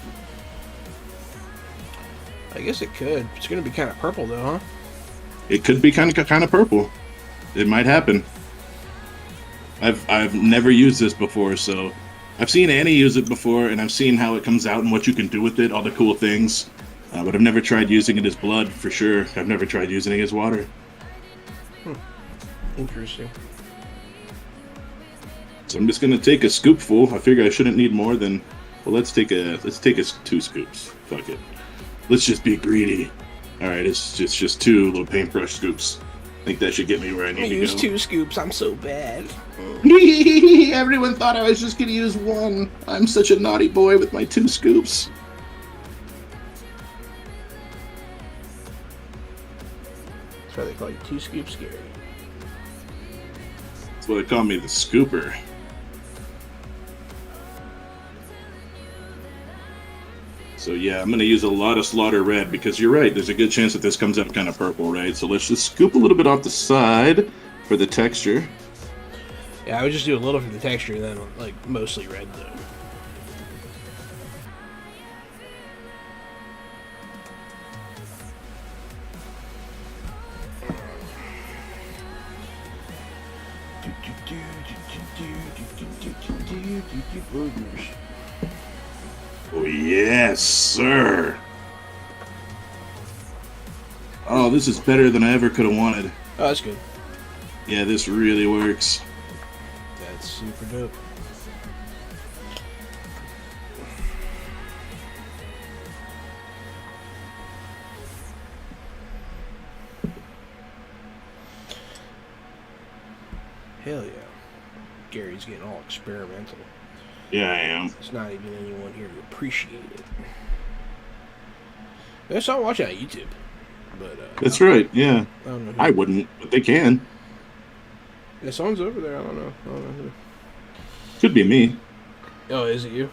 I guess it could. It's going to be kind of purple though, huh? It could be kind of purple. It might happen. I've never used this before, so I've seen Annie use it before, and I've seen how it comes out and what you can do with it, all the cool things. But I've never tried using it as blood, for sure. I've never tried using it as water. Interesting. So I'm just gonna take a scoopful. I figure I shouldn't need more than. Well, let's take a 2 scoops. Fuck it. Let's just be greedy. All right, it's just 2 little paintbrush scoops. I think that should get me where I need to Use go. 2 scoops. I'm so bad. Everyone thought I was just gonna use 1. I'm such a naughty boy with my 2 scoops. That's why they call you 2 scoops scary. That's why they call me the scooper. So yeah, I'm gonna use a lot of Slaughter Red because you're right. There's a good chance that this comes out kind of purple, right? So let's just scoop a little bit off the side for the texture. Yeah, I would just do a little for the texture, then like mostly red though. Burgers. Oh yes, sir. Oh, this is better than I ever could have wanted. Oh, that's good. Yeah, this really works. That's super dope. Hell yeah. Gary's getting all experimental. Yeah, I am. There's not even anyone here to appreciate it. I saw watch it on YouTube, but That's right. Yeah, I don't know who. I wouldn't, but they can. Yeah, someone's over there. I don't know who. Could be me. Oh, is it you?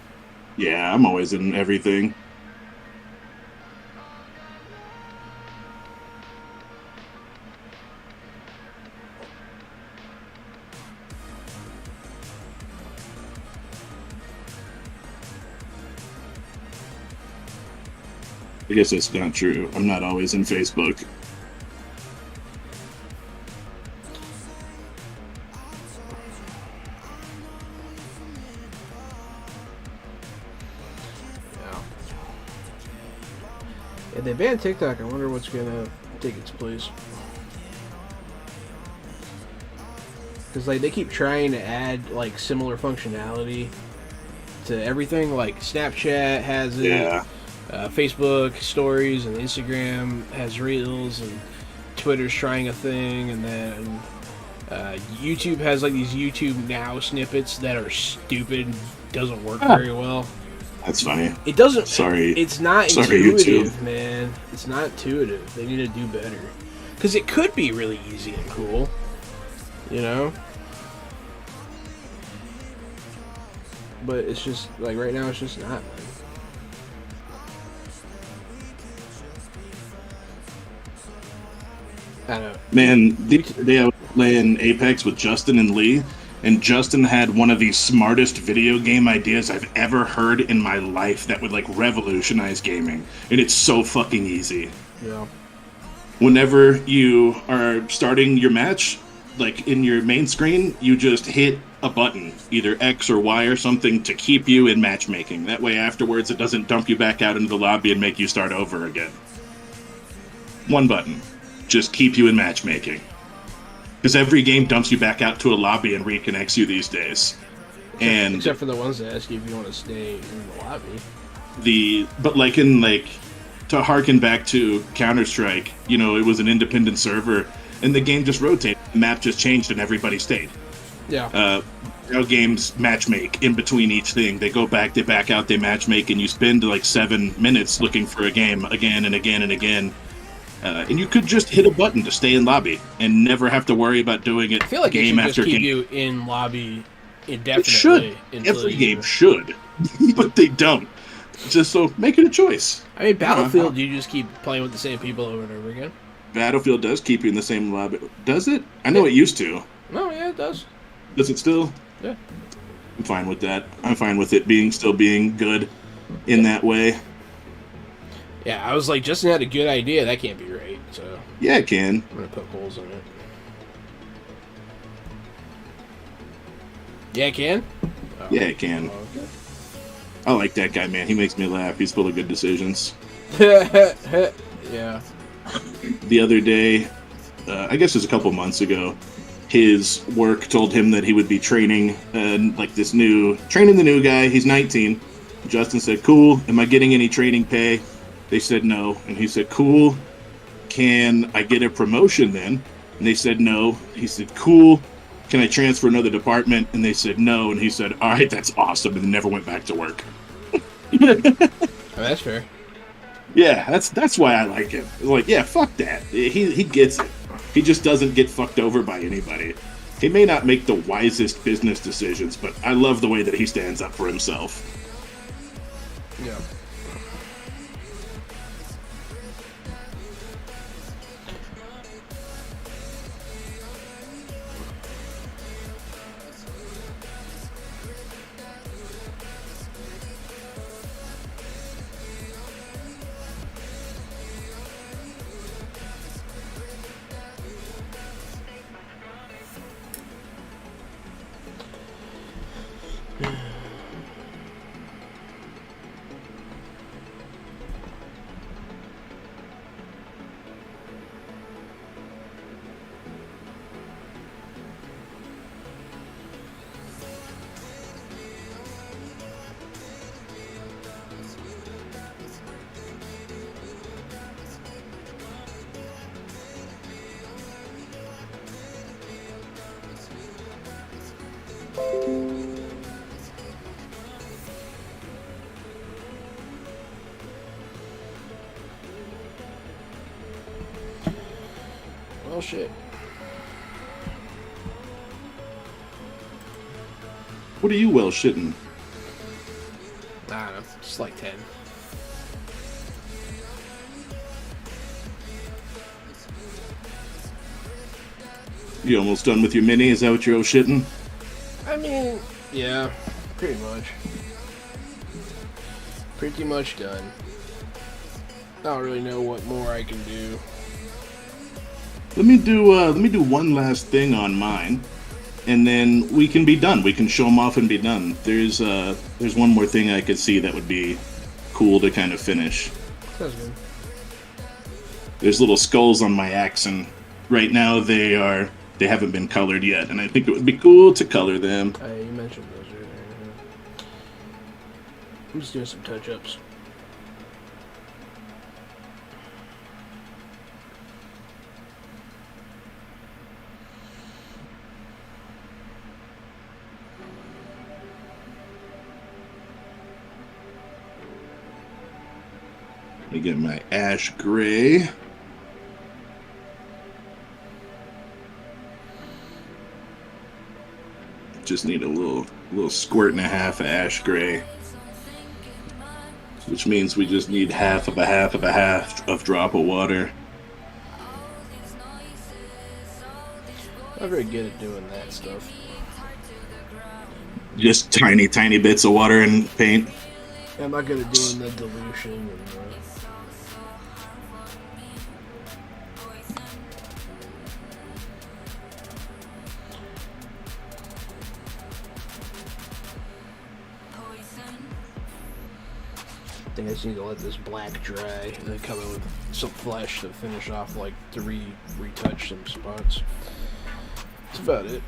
Yeah, I'm always in everything. I guess that's not true. I'm not always in Facebook. Yeah. If they ban TikTok, I wonder what's gonna take its place. Because like they keep trying to add like similar functionality to everything. Like Snapchat has it, Yeah. Facebook Stories, and Instagram has Reels, and Twitter's trying a thing, and then YouTube has like these YouTube Now snippets that are stupid, doesn't work very well. That's funny. It doesn't. Sorry. It's not Sorry, intuitive, YouTube. man. It's not intuitive. They need to do better. Because it could be really easy and cool. You know? But it's just, like, right now it's just not, man. I don't know. Man, the other day I was playing Apex with Justin and Lee, and Justin had one of the smartest video game ideas I've ever heard in my life that would, like, revolutionize gaming. And it's so fucking easy. Yeah. Whenever you are starting your match, like in your main screen, you just hit a button, either X or Y or something, to keep you in matchmaking. That way afterwards it doesn't dump you back out into the lobby and make you start over again. One button. Just keep you in matchmaking. Because every game dumps you back out to a lobby and reconnects you these days. And Except for the ones that ask you if you want to stay in the lobby. but like in like to harken back to Counter-Strike, you know, it was an independent server and the game just rotated. The map just changed and everybody stayed. Yeah. Now games matchmake in between each thing. They go back, they back out, they matchmake, and you spend like 7 minutes looking for a game again and again and again. And you could just hit a button to stay in lobby and never have to worry about doing it I feel like game it should after just keep game. you in lobby It indefinitely. should. until Every you- game should. But they don't. Just so make it a choice. I mean, Battlefield, you just keep playing with the same people over and over again. Battlefield does keep you in the same lobby. Does it? I know it used to. No, yeah, it does. Does it still? Yeah. I'm fine with that. I'm fine with it still being good in that way. Yeah, I was like, Justin had a good idea. That can't be right. So Yeah, it can. I'm gonna put holes in it. Yeah, it can. Oh. Yeah, it can. Oh, I like that guy, man. He makes me laugh. He's full of good decisions. okay. Yeah. The other day, I guess it was a couple months ago, his work told him that he would be training training the new guy. He's 19. Justin said, "Cool. Am I getting any training pay?" They said no. And he said, "Cool. Can I get a promotion then?" And they said no. He said, "Cool. Can I transfer another department?" And they said no. And he said, "All right, that's awesome." And then never went back to work. Oh, that's fair. Yeah, that's why I like him. Like, yeah, fuck that. He gets it. He just doesn't get fucked over by anybody. He may not make the wisest business decisions, but I love the way that he stands up for himself. Yeah. Well, shit. What are you well shitting? I don't know. Just like 10. You almost done with your mini? Is that what you're oh shitting? I mean, yeah, pretty much. Pretty much done. I don't really know what more I can do. Let me do one last thing on mine, and then we can be done. We can show them off and be done. There's one more thing I could see that would be cool to kind of finish. Sounds good. There's little skulls on my axe, and right now they haven't been colored yet, and I think it would be cool to color them. You mentioned those earlier. Yeah. I'm just doing some touch-ups. Let me get my ash gray. Just need a little squirt and a half of ash gray, which means we just need half of a drop of water. I'm very good at doing that stuff. Just tiny bits of water and paint. I'm not good at doing the dilution and I think I just need to let this black dry and then come in with some flesh to finish off, like to retouch some spots. That's about it.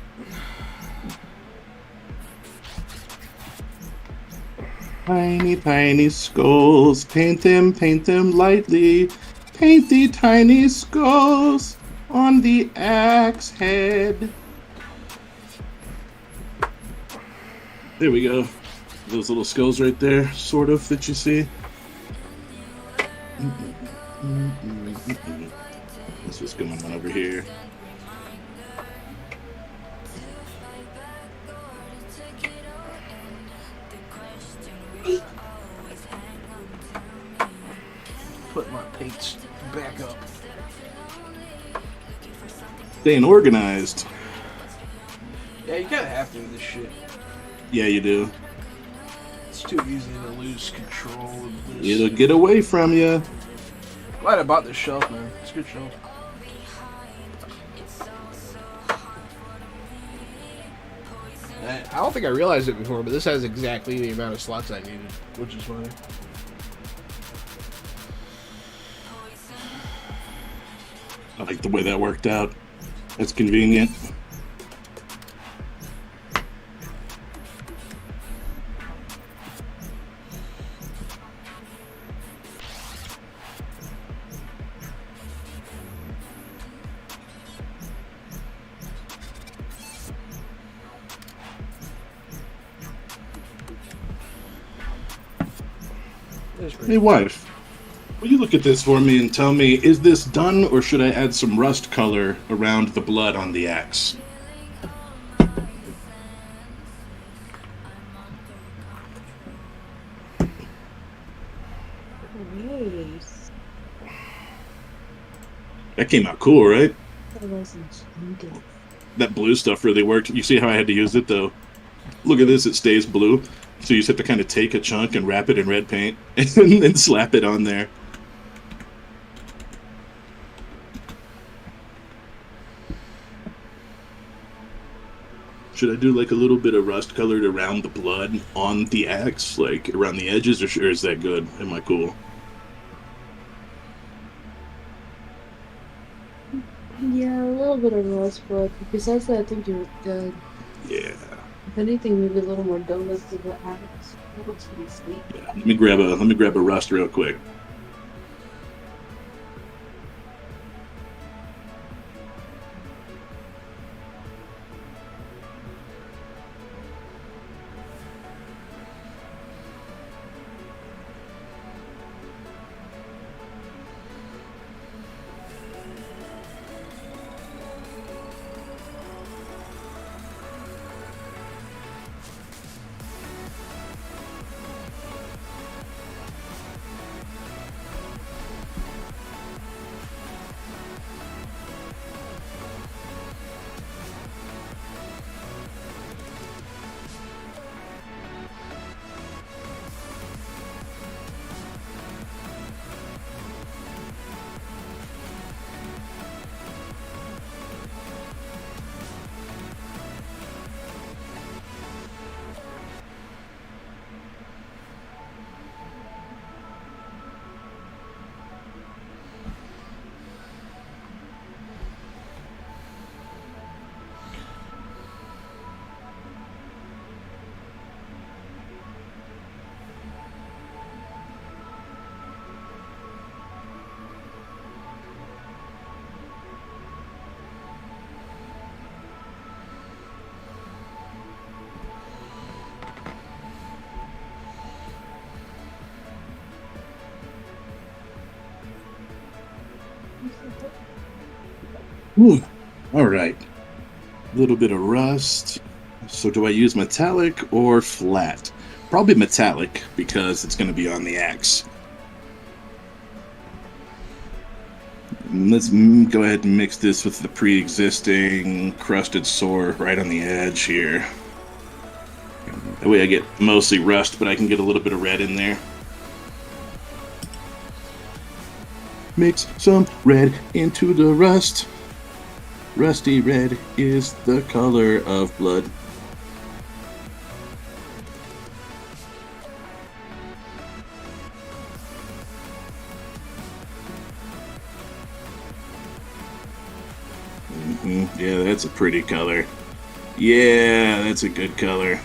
Tiny skulls, paint them lightly. Paint the tiny skulls on the axe head. There we go. Those little skulls right there, sort of, that you see. Let's just come on over here. Put my paints back up. Staying organized. Yeah, you kinda have to with this shit. Yeah, you do. It's too easy to lose control of this. It'll get away from you. Glad I bought this shelf, man. It's a good shelf. I don't think I realized it before, but this has exactly the amount of slots I needed, which is funny. I like the way that worked out. It's convenient. Hey, wife, will you look at this for me and tell me, is this done, or should I add some rust color around the blood on the axe? Nice. That came out cool, right? That wasn't needed. That blue stuff really worked. You see how I had to use it, though? Look at this, it stays blue. So you just have to kind of take a chunk and wrap it in red paint and then slap it on there. Should I do like a little bit of rust colored around the blood on the axe, like around the edges, or is that good? Am I cool? Yeah, a little bit of rust, but besides that, I think you're good. Yeah. If anything, maybe a little more donuts to the axe. That looks pretty sweet. Yeah. Let me grab a rust real quick. Whew. All right. A little bit of rust. So do I use metallic or flat? Probably metallic because it's going to be on the axe. Let's go ahead and mix this with the pre-existing crusted sore right on the edge here. That way I get mostly rust, but I can get a little bit of red in there. Mix some red into the rust. Rusty red is the color of blood. Yeah, that's a pretty color. Yeah, that's a good color.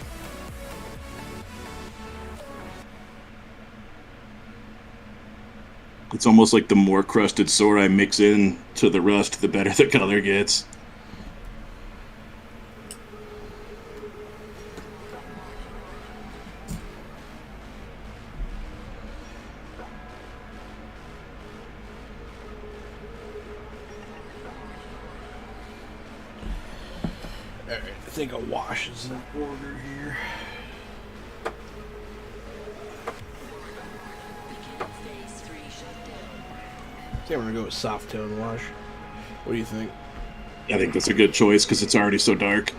It's almost like the more crusted sore I mix in to the rust, the better the color gets. Alright, I think a wash is in order here. I think I'm gonna go with soft tone wash. What do you think? I think that's a good choice because it's already so dark.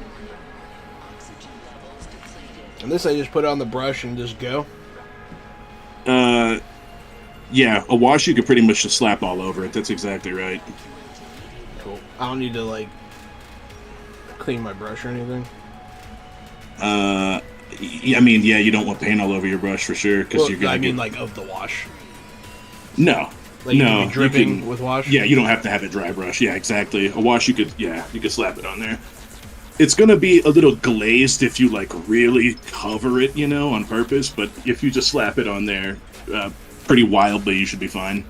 And this I just put on the brush and just go. Yeah, a wash you could pretty much just slap all over it. That's exactly right. Cool. I don't need to like clean my brush or anything. I mean, yeah, you don't want paint all over your brush for sure because Well, you're gonna. I mean, like of the wash. No. Like you No, can be dripping you can- with wash. Yeah, you don't have to have it dry brush. Yeah, exactly. A wash, you could slap it on there. It's gonna be a little glazed if you like really cover it, on purpose. But if you just slap it on there, pretty wildly, you should be fine.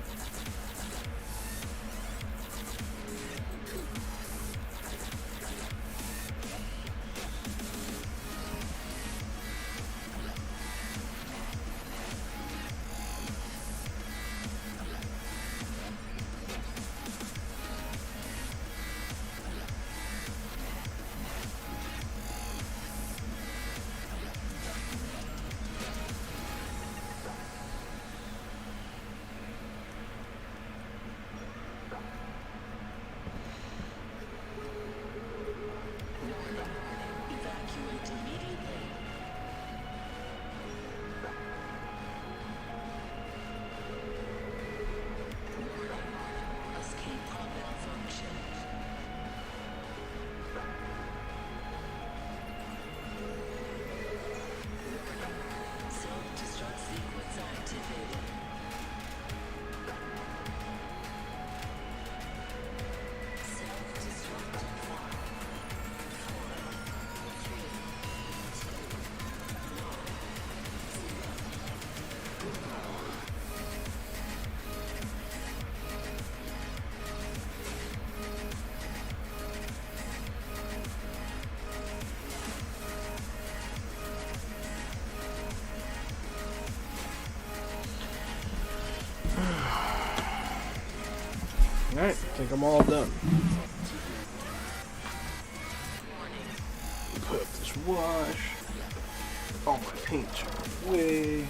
Alright, I think I'm all done. Put up this wash. All my paints are away.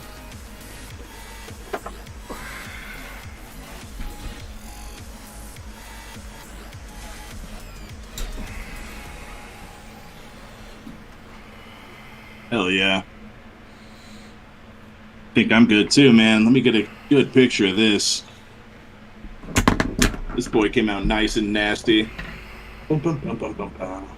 Hell yeah. Think I'm good too, man. Let me get a good picture of this. This boy came out nice and nasty. Bum, bum, bum, bum, bum, bum.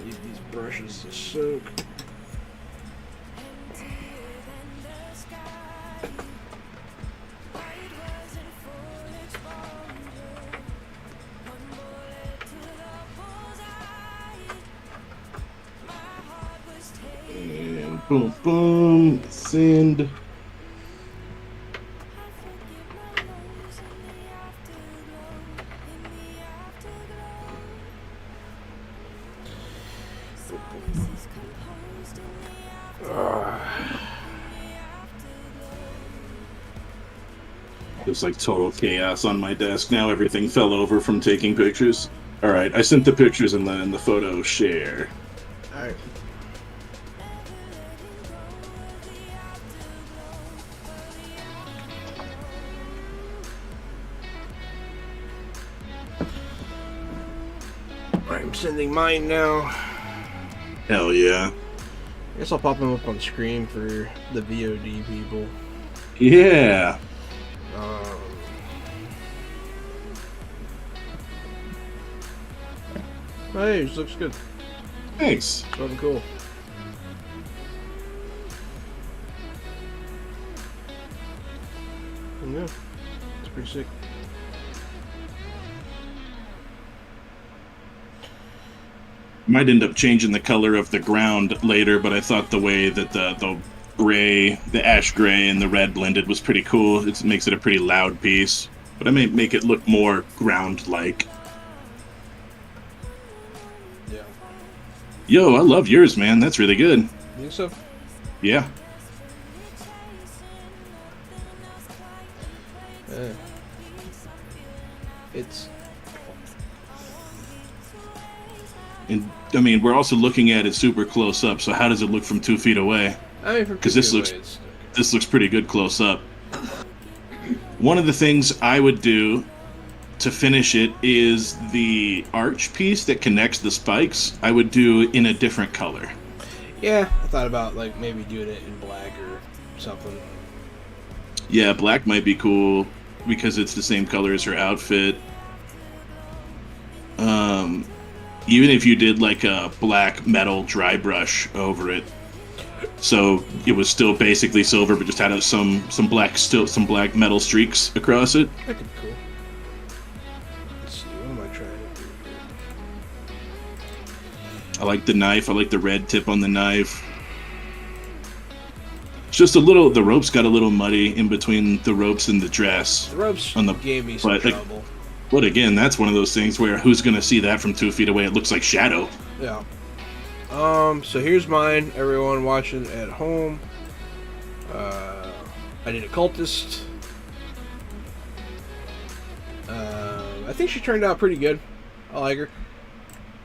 Leave these brushes to soak. Boom, boom. Send. There's like total chaos on my desk now. Everything fell over from taking pictures. All right, I sent the pictures in the photo share. Alright. I'm sending mine now. Hell yeah. I guess I'll pop them up on screen for the VOD people. Yeah. Um, hey, this looks good. Thanks. Looking cool. Yeah, it's pretty sick. Might end up changing the color of the ground later, but I thought the way that the gray, the ash gray and the red blended was pretty cool. It makes it a pretty loud piece, but I may make it look more ground-like. Yeah. Yo, I love yours, man. That's really good. You think so? Yeah. It's And I mean, we're also looking at it super close up. So how does it look from 2 feet away? I mean, for 'Cause this looks- This looks pretty good close up. One of the things I would do to finish it is the arch piece that connects the spikes. I would do in a different color. Yeah, I thought about like maybe doing it in black or something. Yeah, black might be cool because it's the same color as her outfit. Even if you did like a black metal dry brush over it, so it was still basically silver, but just had some black metal streaks across it. That could be cool. Let's see, what am I trying to do here? I like the knife. I like the red tip on the knife. It's just a little. The ropes got a little muddy in between the ropes and the dress. The ropes On the- gave me some but, like- trouble. But again, that's one of those things where who's gonna see that from 2 feet away? It looks like shadow. Yeah. So here's mine, everyone watching at home. I did a cultist. I think she turned out pretty good. I like her.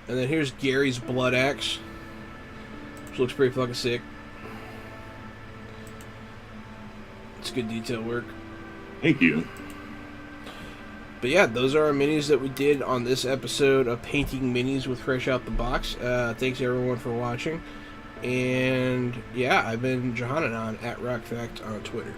And then here's Gary's blood axe, which looks pretty fucking sick. It's good detail work. Thank you. But yeah, those are our minis that we did on this episode of Painting Minis with Fresh Out the Box. Thanks everyone for watching. And yeah, I've been Johannanon at RockFact on Twitter.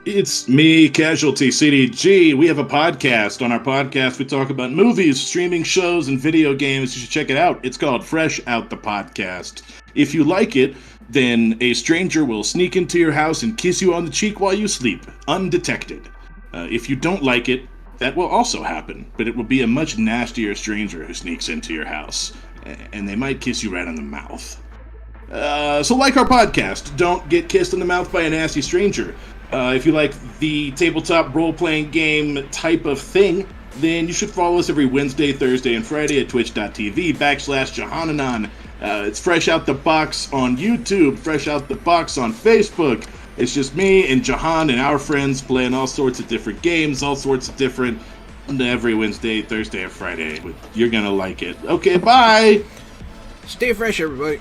It's me, Casualty CDG. We have a podcast. On our podcast, we talk about movies, streaming shows, and video games. You should check it out. It's called Fresh Out the Podcast. If you like it, then a stranger will sneak into your house and kiss you on the cheek while you sleep, undetected. If you don't like it, that will also happen, but it will be a much nastier stranger who sneaks into your house, and they might kiss you right on the mouth. So like our podcast, don't get kissed in the mouth by a nasty stranger. If you like the tabletop role-playing game type of thing, then you should follow us every Wednesday, Thursday, and Friday at twitch.tv/Johannanon. It's Fresh Out the Box on YouTube, Fresh Out the Box on Facebook. It's just me and Jahan and our friends playing all sorts of different games, all sorts of different, every Wednesday, Thursday, and Friday. You're gonna like it. Okay, bye! Stay fresh, everybody.